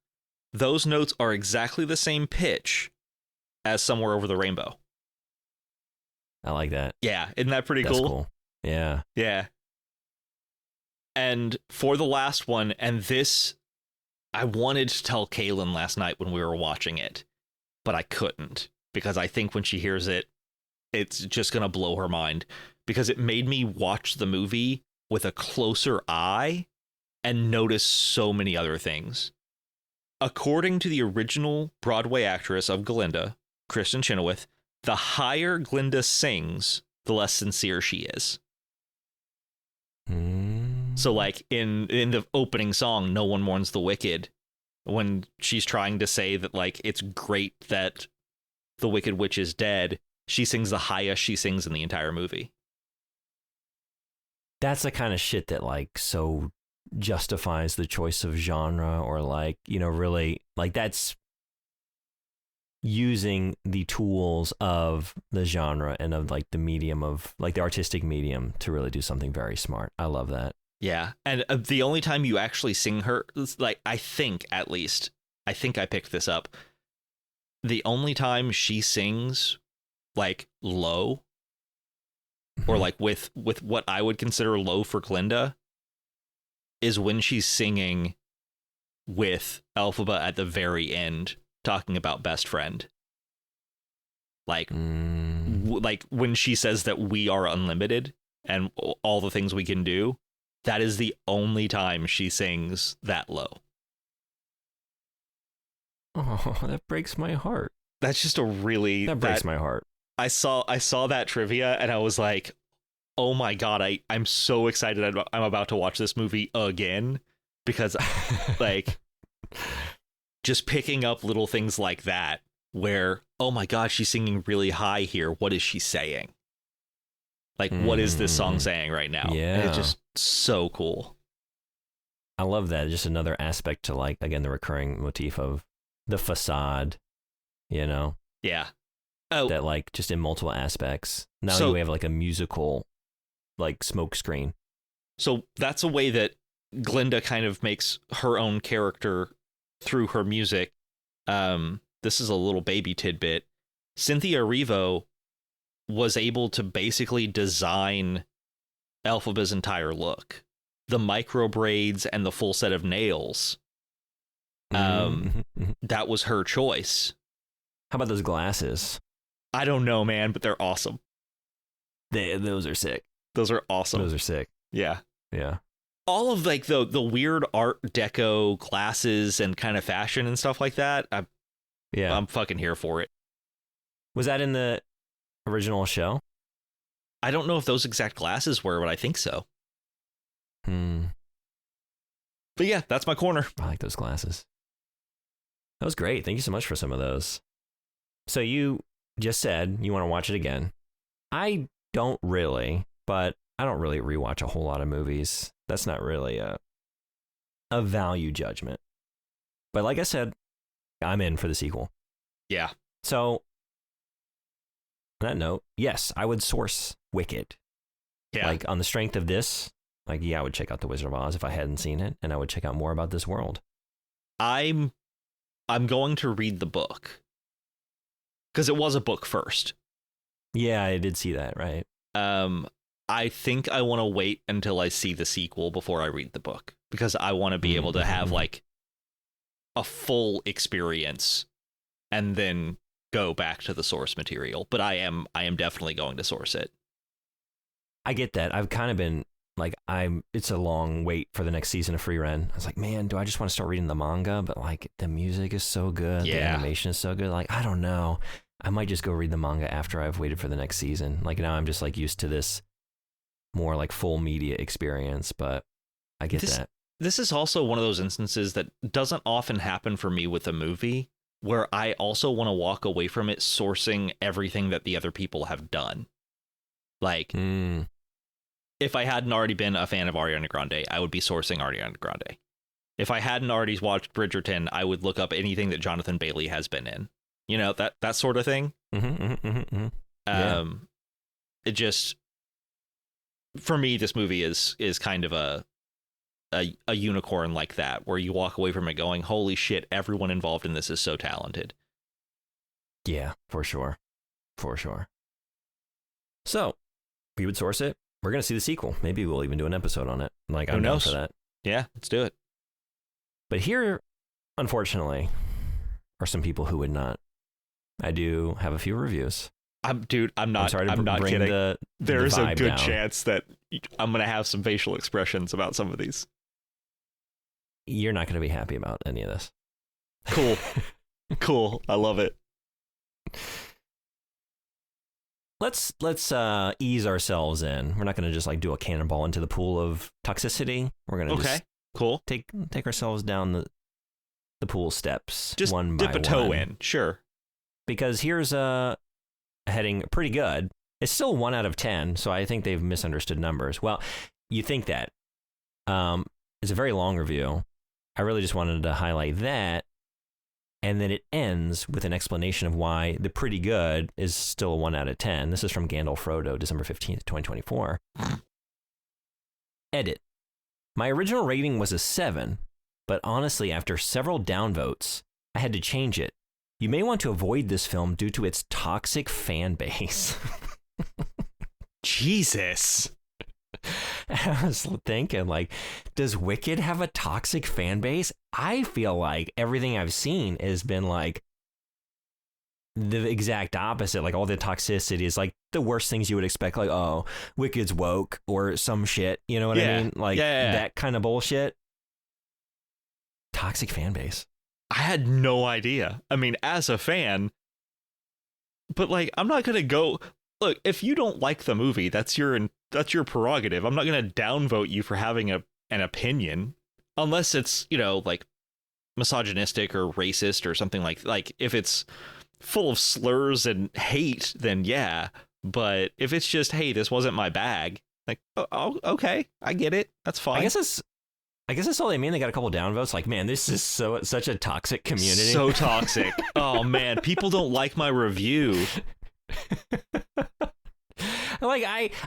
Those notes are exactly the same pitch as Somewhere Over the Rainbow. I like that. Yeah, isn't that pretty cool? Yeah. Yeah. And for the last one, and this, I wanted to tell Kaylin last night when we were watching it, but I couldn't, because I think when she hears it, it's just going to blow her mind, because it made me watch the movie with a closer eye and notice so many other things. According to the original Broadway actress of Glinda, Kristen Chenoweth, the higher Glinda sings, the less sincere she is. So, like, in the opening song, No One Mourns the Wicked, when she's trying to say that like it's great that the Wicked Witch is dead, she sings the highest she sings in the entire movie. That's the kind of shit that like so justifies the choice of genre, or like, you know, really like that's using the tools of the genre and of like the medium of like the artistic medium to really do something very smart. I love that. Yeah. And the only time you actually sing her, like, I think at least, I think I picked this up. The only time she sings like low, or like with what I would consider low for Glinda, is when she's singing with Elphaba at the very end, talking about best friend. Like, like when she says that we are unlimited and all the things we can do, that is the only time she sings that low. Oh, that breaks my heart. That's just a really... That breaks my heart. I saw that trivia and I was like, oh my God, I'm so excited I'm about to watch this movie again, because like just picking up little things like that where, oh my God, she's singing really high here. What is she saying? Like, what is this song saying right now? Yeah. And it's just so cool. I love that. Just another aspect to like, again, the recurring motif of the facade, you know? Yeah. Oh, that like just in multiple aspects. Now we have like a musical like smoke screen. So that's a way that Glinda kind of makes her own character through her music. This is a little baby tidbit. Cynthia Erivo was able to basically design Elphaba's entire look. The micro braids and the full set of nails. That was her choice. How about those glasses? I don't know, man, but they're awesome. Those are sick. Those are awesome. Those are sick. Yeah. Yeah. All of like the weird Art Deco glasses and kind of fashion and stuff like that. I'm fucking here for it. Was that in the original show? I don't know if those exact glasses were, but I think so. But yeah, that's my corner. I like those glasses. That was great. Thank you so much for some of those. So you just said you want to watch it again. I don't really, but I don't really rewatch a whole lot of movies. That's not really a value judgment. But like I said, I'm in for the sequel. Yeah. So on that note, yes, I would source Wicked. Yeah. Like on the strength of this, like, yeah, I would check out The Wizard of Oz if I hadn't seen it, and I would check out more about this world. I'm going to read the book, because it was a book first. Yeah, I did see that, right? I think I want to wait until I see the sequel before I read the book, because I want to be able to have like a full experience and then go back to the source material. But I am definitely going to source it. I get that. I've kind of been like, it's a long wait for the next season of Free Ren. I was like, man, do I just want to start reading the manga? But like, the music is so good. Yeah. The animation is so good. Like, I don't know. I might just go read the manga after I've waited for the next season. Like, now I'm just like used to this more like full media experience, but I get that. This is also one of those instances that doesn't often happen for me with a movie, where I also want to walk away from it sourcing everything that the other people have done. Like, if I hadn't already been a fan of Ariana Grande, I would be sourcing Ariana Grande. If I hadn't already watched Bridgerton, I would look up anything that Jonathan Bailey has been in. You know, that sort of thing. Yeah. It just, for me, this movie is kind of a unicorn like that, where you walk away from it going, holy shit, everyone involved in this is so talented. Yeah, for sure. For sure. So, we would source it. We're going to see the sequel. Maybe we'll even do an episode on it. Like, I'm down for that. Yeah, let's do it. But here, unfortunately, are some people who would not. I do have a few reviews. I'm not kidding. There's a good chance that I'm going to have some facial expressions about some of these. You're not going to be happy about any of this. Cool. Cool. I love it. Let's ease ourselves in. We're not going to just like do a cannonball into the pool of toxicity. We're going to just cool. take ourselves down the the pool steps. Just one dip by a toe one. in. Sure. Because here's a heading pretty good. It's still 1 out of 10, so I think they've misunderstood numbers. Well, you think that. It's a very long review. I really just wanted to highlight that. And then it ends with an explanation of why the pretty good is still a 1 out of 10. This is from Gandalf Frodo, December 15th, 2024. Edit. My original rating was a 7, but honestly, after several downvotes, I had to change it. You may want to avoid this film due to its toxic fan base. Jesus. I was thinking, like, does Wicked have a toxic fan base? I feel like everything I've seen has been like the exact opposite. Like all the toxicity is like the worst things you would expect. Like, oh, Wicked's woke or some shit. You know what I mean? Like that kind of bullshit. Toxic fan base. I had no idea. I mean, as a fan, but like, I'm not going to go. Look, if you don't like the movie, that's your prerogative. I'm not going to downvote you for having an opinion unless it's, you know, like misogynistic or racist or something like if it's full of slurs and hate, then yeah. But if it's just, hey, this wasn't my bag, like, oh, okay, I get it. That's fine. I guess that's all they mean. They got a couple downvotes. Like, man, this is such a toxic community. So toxic. Oh man, people don't like my review. Like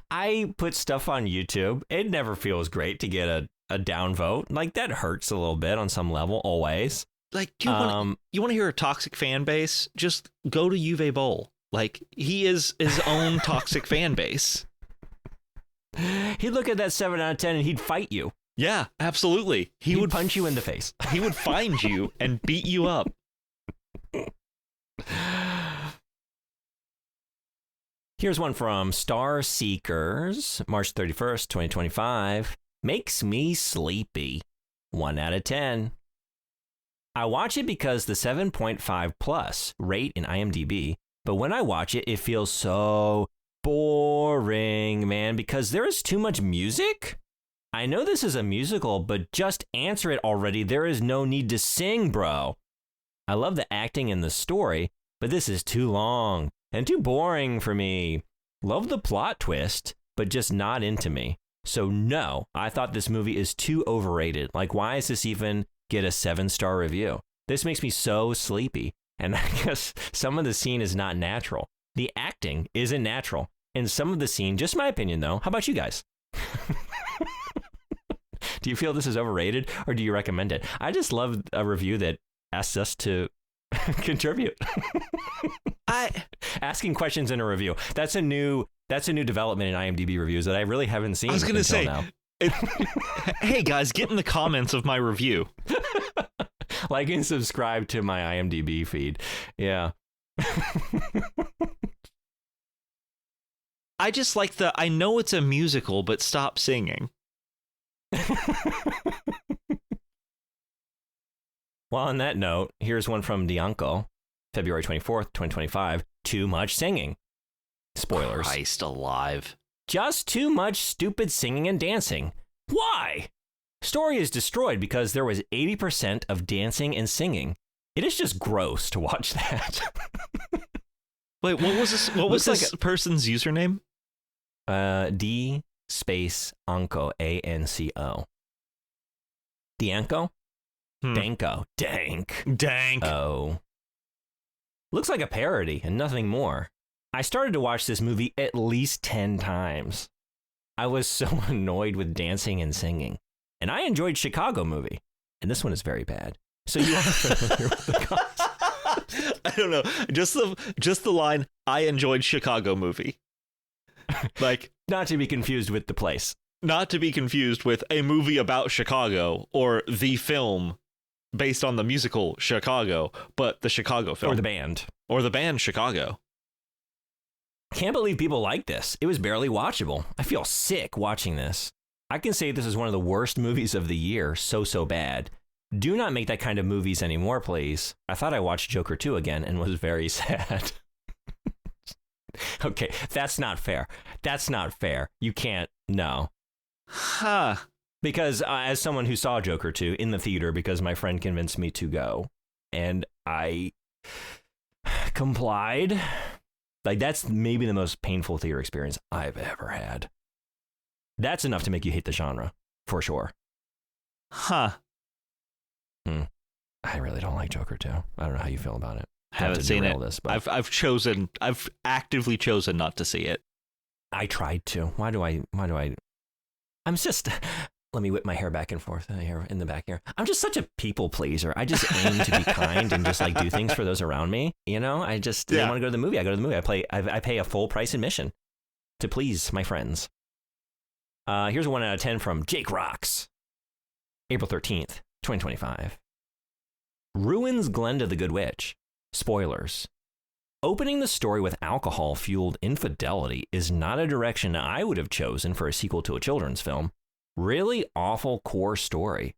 I put stuff on YouTube. It never feels great to get a downvote. Like that hurts a little bit on some level. Always. Like, do you want to hear a toxic fan base? Just go to Uwe Boll. Like, he is his own toxic fan base. He'd look at that 7 out of 10 and he'd fight you. Yeah, absolutely. He would punch you in the face. He would find you and beat you up. Here's one from Star Seekers, March 31st, 2025. Makes me sleepy. 1 out of 10. I watch it because the 7.5 plus rate in IMDb, but when I watch it, it feels so boring, man, because there is too much music. I know this is a musical, but just answer it already. There is no need to sing, bro. I love the acting and the story, but this is too long and too boring for me. Love the plot twist, but just not into me. So no, I thought this movie is too overrated. Like, why is this even get a 7-star review? This makes me so sleepy. And I guess some of the scene is not natural. The acting isn't natural. And some of the scene, just my opinion though. How about you guys? Do you feel this is overrated or do you recommend it? I just love a review that asks us to contribute. Asking questions in a review. That's a new development in IMDb reviews that I really haven't seen. I was going to say, now. Hey guys, get in the comments of my review. Like and subscribe to my IMDb feed. Yeah. I just like I know it's a musical, but stop singing. Well, on that note, here's one from Dianco, February 24th, 2025. Too much singing. Spoilers. Christ alive. Just too much stupid singing and dancing. Why? Story is destroyed because there was 80% of dancing and singing. It is just gross to watch that. Wait, what was this? What was this person's username? D space Anko, A-N-C-O. Dianco? Danko. Dank. Oh. Looks like a parody and nothing more. I started to watch this movie at least 10 times. I was so annoyed with dancing and singing. And I enjoyed Chicago movie. And this one is very bad. So you are familiar with the concept. I don't know. Just the line, I enjoyed Chicago movie. Like, not to be confused with the place. Not to be confused with a movie about Chicago or the film based on the musical Chicago, but the Chicago film. Or the band. Or the band Chicago. Can't believe people like this. It was barely watchable. I feel sick watching this. I can say this is one of the worst movies of the year. So bad. Do not make that kind of movies anymore, please. I thought I watched Joker 2 again and was very sad. Okay, that's not fair. That's not fair. You can't, no. Huh. Because as someone who saw Joker 2 in the theater because my friend convinced me to go, and I complied, like that's maybe the most painful theater experience I've ever had. That's enough to make you hate the genre, for sure. Huh. I really don't like Joker 2. I don't know how you feel about it. Haven't seen it. This, but I've actively chosen not to see it. I tried to. Why do I? I'm just, let me whip my hair back and forth here in the back here. I'm just such a people pleaser. I just aim to be kind and just like do things for those around me. You know, they want to go to the movie. I go to the movie. I pay a full price admission to please my friends. Here's a 1 out of 10 from Jake Rocks. April 13th, 2025. Ruins Glenda the Good Witch. Spoilers. Opening the story with alcohol-fueled infidelity is not a direction I would have chosen for a sequel to a children's film. Really awful core story.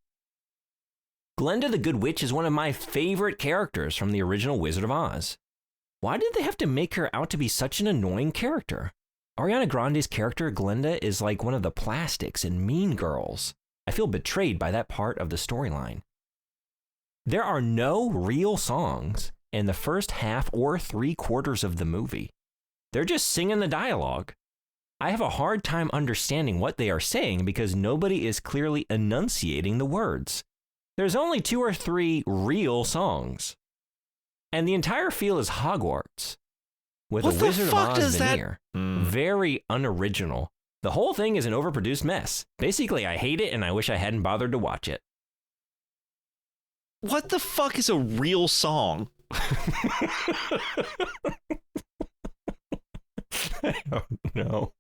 Glenda the Good Witch is one of my favorite characters from the original Wizard of Oz. Why did they have to make her out to be such an annoying character? Ariana Grande's character, Glenda, is like one of the plastics in Mean Girls. I feel betrayed by that part of the storyline. There are no real songs in the first half or 3/4 of the movie. They're just singing the dialogue. I have a hard time understanding what they are saying because nobody is clearly enunciating the words. There's only 2 or 3 real songs. And the entire feel is Hogwarts, with a Wizard of Oz veneer. Very unoriginal. The whole thing is an overproduced mess. Basically, I hate it and I wish I hadn't bothered to watch it. What the fuck is a real song? I don't know.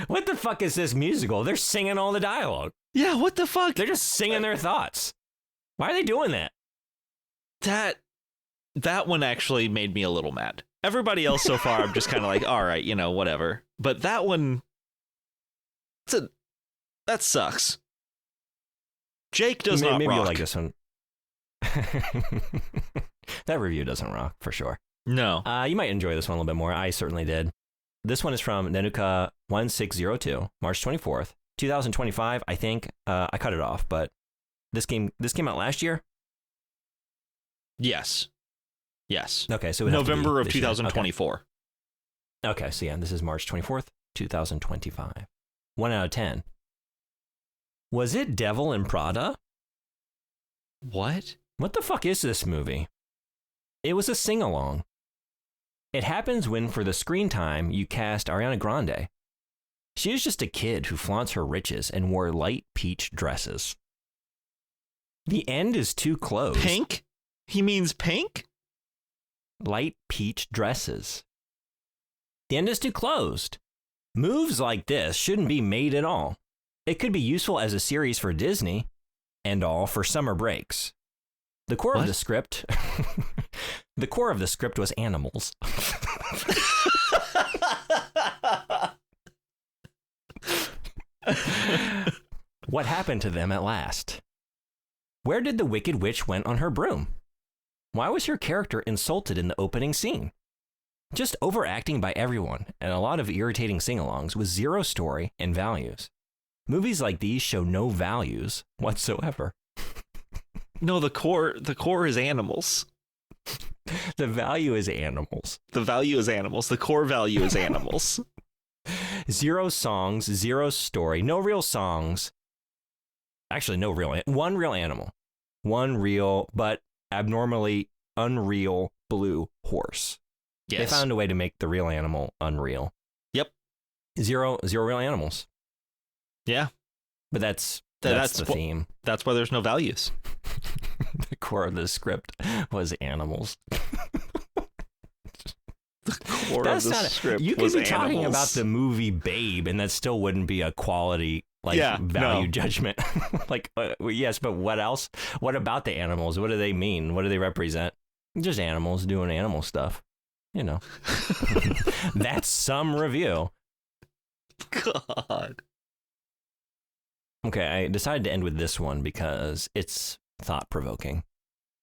What the fuck is this musical? They're singing all the dialogue. Yeah, what the fuck? They're just singing their thoughts. Why are they doing that? That one actually made me a little mad. Everybody else so far, I'm just kind of like, all right, you know, whatever. But that one, that sucks. Jake does not maybe rock. You'll like this one. That review doesn't rock, for sure. No. You might enjoy this one a little bit more. I certainly did. This one is from Nenuka1602, March 24th, 2025, I think. I cut it off, but this came out last year? Yes. Okay, so November of 2024. Okay, so yeah, this is March 24th, 2025. 1 out of 10. Was it Devil in Prada? What? What the fuck is this movie? It was a sing-along. It happens when, for the screen time, you cast Ariana Grande. She is just a kid who flaunts her riches and wore light peach dresses. The end is too close. Pink? He means pink? Light peach dresses. The end is too closed. Moves like this shouldn't be made at all. It could be useful as a series for Disney and all for summer breaks. The core of the script was animals. What happened to them at last? Where did the Wicked Witch went on her broom? Why was her character insulted in the opening scene? Just overacting by everyone and a lot of irritating sing-alongs with zero story and values. Movies like these show no values whatsoever. No, the core is animals. The value is animals. The value is animals. The core value is animals. Zero songs, zero story, no real songs. Actually, one real animal. One real, but abnormally unreal blue horse. Yes. They found a way to make the real animal unreal. Yep. Zero real animals. Yeah. But that's the theme. That's why there's no values. The core of the script was animals. The core of the script you was could be animals. talking about the movie Babe, and that still wouldn't be a quality value judgment. Yes, but what else? What about the animals? What do they mean? What do they represent? Just animals doing animal stuff. You know. That's some review. God. Okay, I decided to end with this one because it's thought-provoking.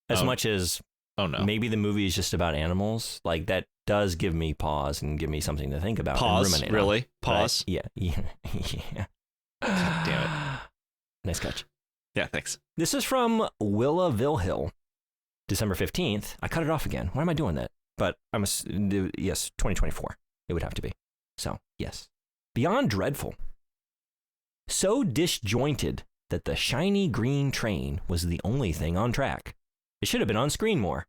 As much as maybe the movie is just about animals, like that does give me pause and give me something to think about. Pause? And ruminate Really? on. Pause? Yeah. God damn it. Nice catch. Yeah, thanks. This is from Willa Vilhill, December 15th. I cut it off again. Why am I doing that? But yes, 2024. It would have to be. So, yes. Beyond dreadful. So disjointed that the shiny green train was the only thing on track. It should have been on screen more.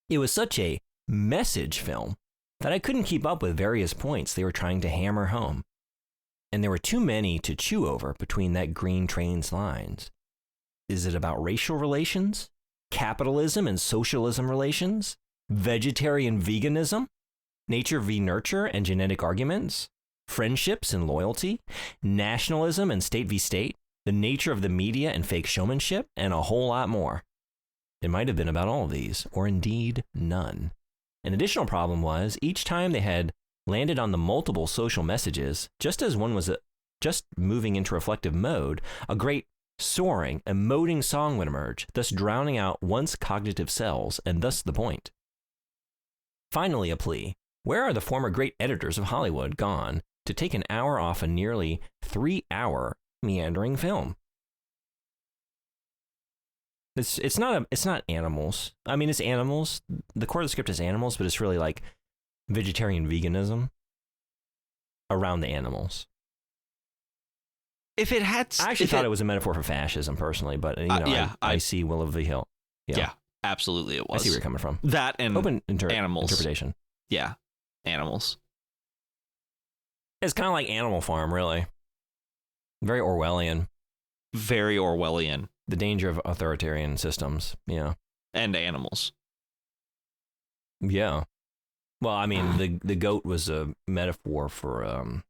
It was such a message film that I couldn't keep up with various points they were trying to hammer home. And there were too many to chew over between that green train's lines. Is it about racial relations? Capitalism and socialism relations? Vegetarian veganism? Nature v. nurture and genetic arguments? Friendships and loyalty? Nationalism and state v. state? The nature of the media and fake showmanship? And a whole lot more. It might have been about all of these, or indeed none. An additional problem was, each time they had landed on the multiple social messages, just as one was just moving into reflective mode, a great soaring, emoting song would emerge, thus drowning out one's cognitive cells, and thus the point. Finally, a plea. Where are the former great editors of Hollywood gone to take an hour off a nearly 3-hour meandering film? It's not animals. I mean, it's animals. The core of the script is animals, but it's really like vegetarian veganism around the animals. If it had, I actually thought it was a metaphor for fascism, personally, but I see Will of the Hill. Yeah, absolutely, it was. I see where you're coming from. That and open animals interpretation. Yeah, animals. It's kind of like Animal Farm, really. Very Orwellian. Very Orwellian. The danger of authoritarian systems, yeah. And animals. Yeah. Well, I mean, the goat was a metaphor for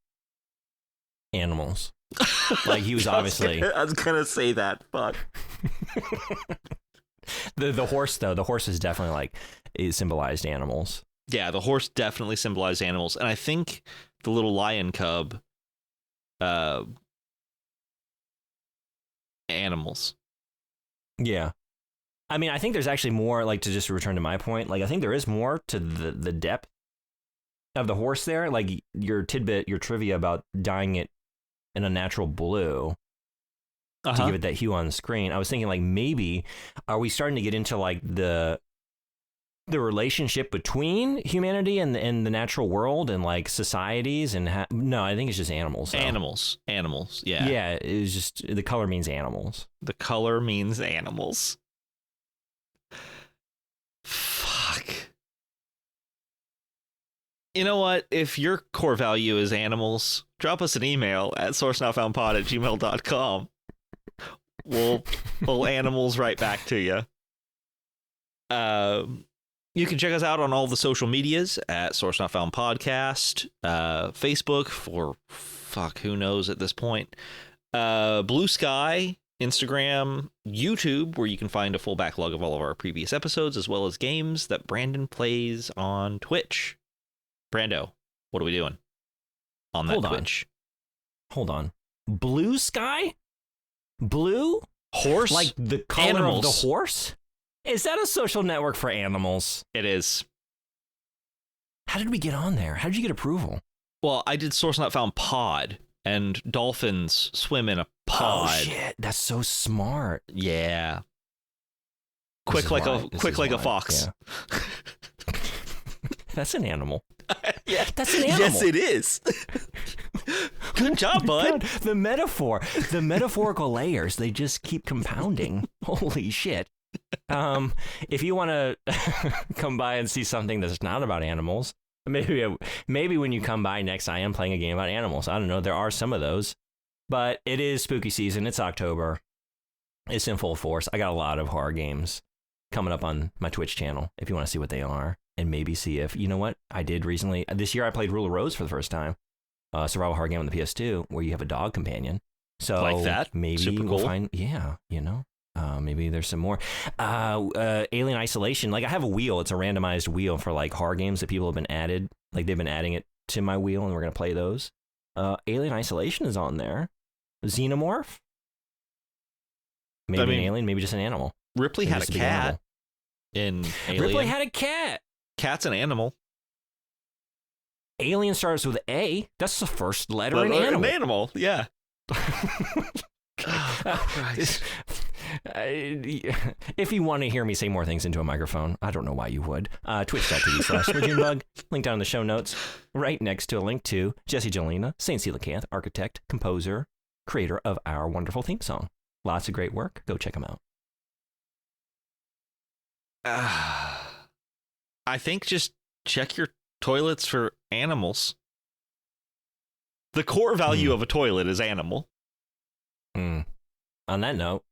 animals. Like, he was obviously... I was gonna say that, fuck. The horse, though, the horse is definitely, like, it symbolized animals. Yeah, the horse definitely symbolized animals. And I think the little lion cub... animals. Yeah. I mean, I think there's actually more, like, to just return to my point, like, I think there is more to the depth of the horse there. Like, your tidbit, your trivia about dyeing it an unnatural blue to give it that hue on the screen. I was thinking, like, maybe are we starting to get into, like, the relationship between humanity and the natural world and, like, societies and no, I think it's just animals. So. Animals, yeah. Yeah, it was just, the color means animals. The color means animals. Fuck. You know what? If your core value is animals, drop us an email at sourcenotfoundpod@gmail.com. We'll animals right back to you. You can check us out on all the social medias at Source Not Found Podcast, Facebook for who knows at this point, Blue Sky, Instagram, YouTube, where you can find a full backlog of all of our previous episodes, as well as games that Brandon plays on Twitch. Brando, what are we doing on that Twitch? Hold on. Blue Sky? Blue? Horse? Like the color of the horse? Is that a social network for animals? It is. How did we get on there? How did you get approval? Well, I did Source Not Found Pod, and dolphins swim in a pod. Oh, shit. That's so smart. Yeah. Quick like a fox. Yeah. That's an animal. Yeah, that's an animal. Yes, it is. Good job, bud. God, the metaphorical layers, they just keep compounding. Holy shit. If you want to come by and see something that's not about animals, maybe when you come by next, I am playing a game about animals. I don't know. There are some of those, but it is spooky season. It's October. It's in full force. I got a lot of horror games coming up on my Twitch channel if you want to see what they are and maybe see if, you know what, I did recently. This year I played Rule of Rose for the first time. Survival horror game on the PS2 where you have a dog companion. So like that? Maybe super cool. We'll find, yeah, you know. Maybe there's some more. Alien Isolation. Like, I have a wheel. It's a randomized wheel for, like, horror games that people have been added. Like, they've been adding it to my wheel, and we're going to play those. Alien Isolation is on there. Xenomorph? Maybe an alien, maybe just an animal. Ripley had a cat in Alien. Ripley had a cat. Cat's an animal. Alien starts with A. That's the first letter in animal. An animal, yeah. If you want to hear me say more things into a microphone, I don't know why you would. Twitch.tv/Junebug. Link down in the show notes, right next to a link to Jesse Jelena, St. Coelacanth, architect, composer, creator of our wonderful theme song. Lots of great work. Go check him out. I think just check your toilets for animals. The core value of a toilet is animal. On that note,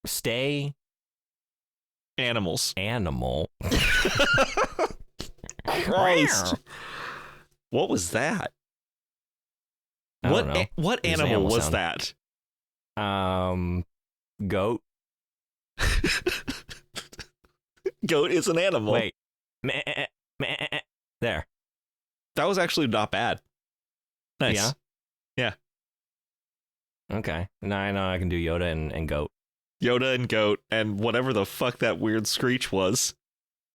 stay animals. Animal. Christ. What was that? What animal was that? Goat. Goat is an animal. Wait. Meh, meh, there. That was actually not bad. Nice. Yeah? Yeah. Okay. Now I know I can do Yoda and goat. Yoda and goat and whatever the fuck that weird screech was.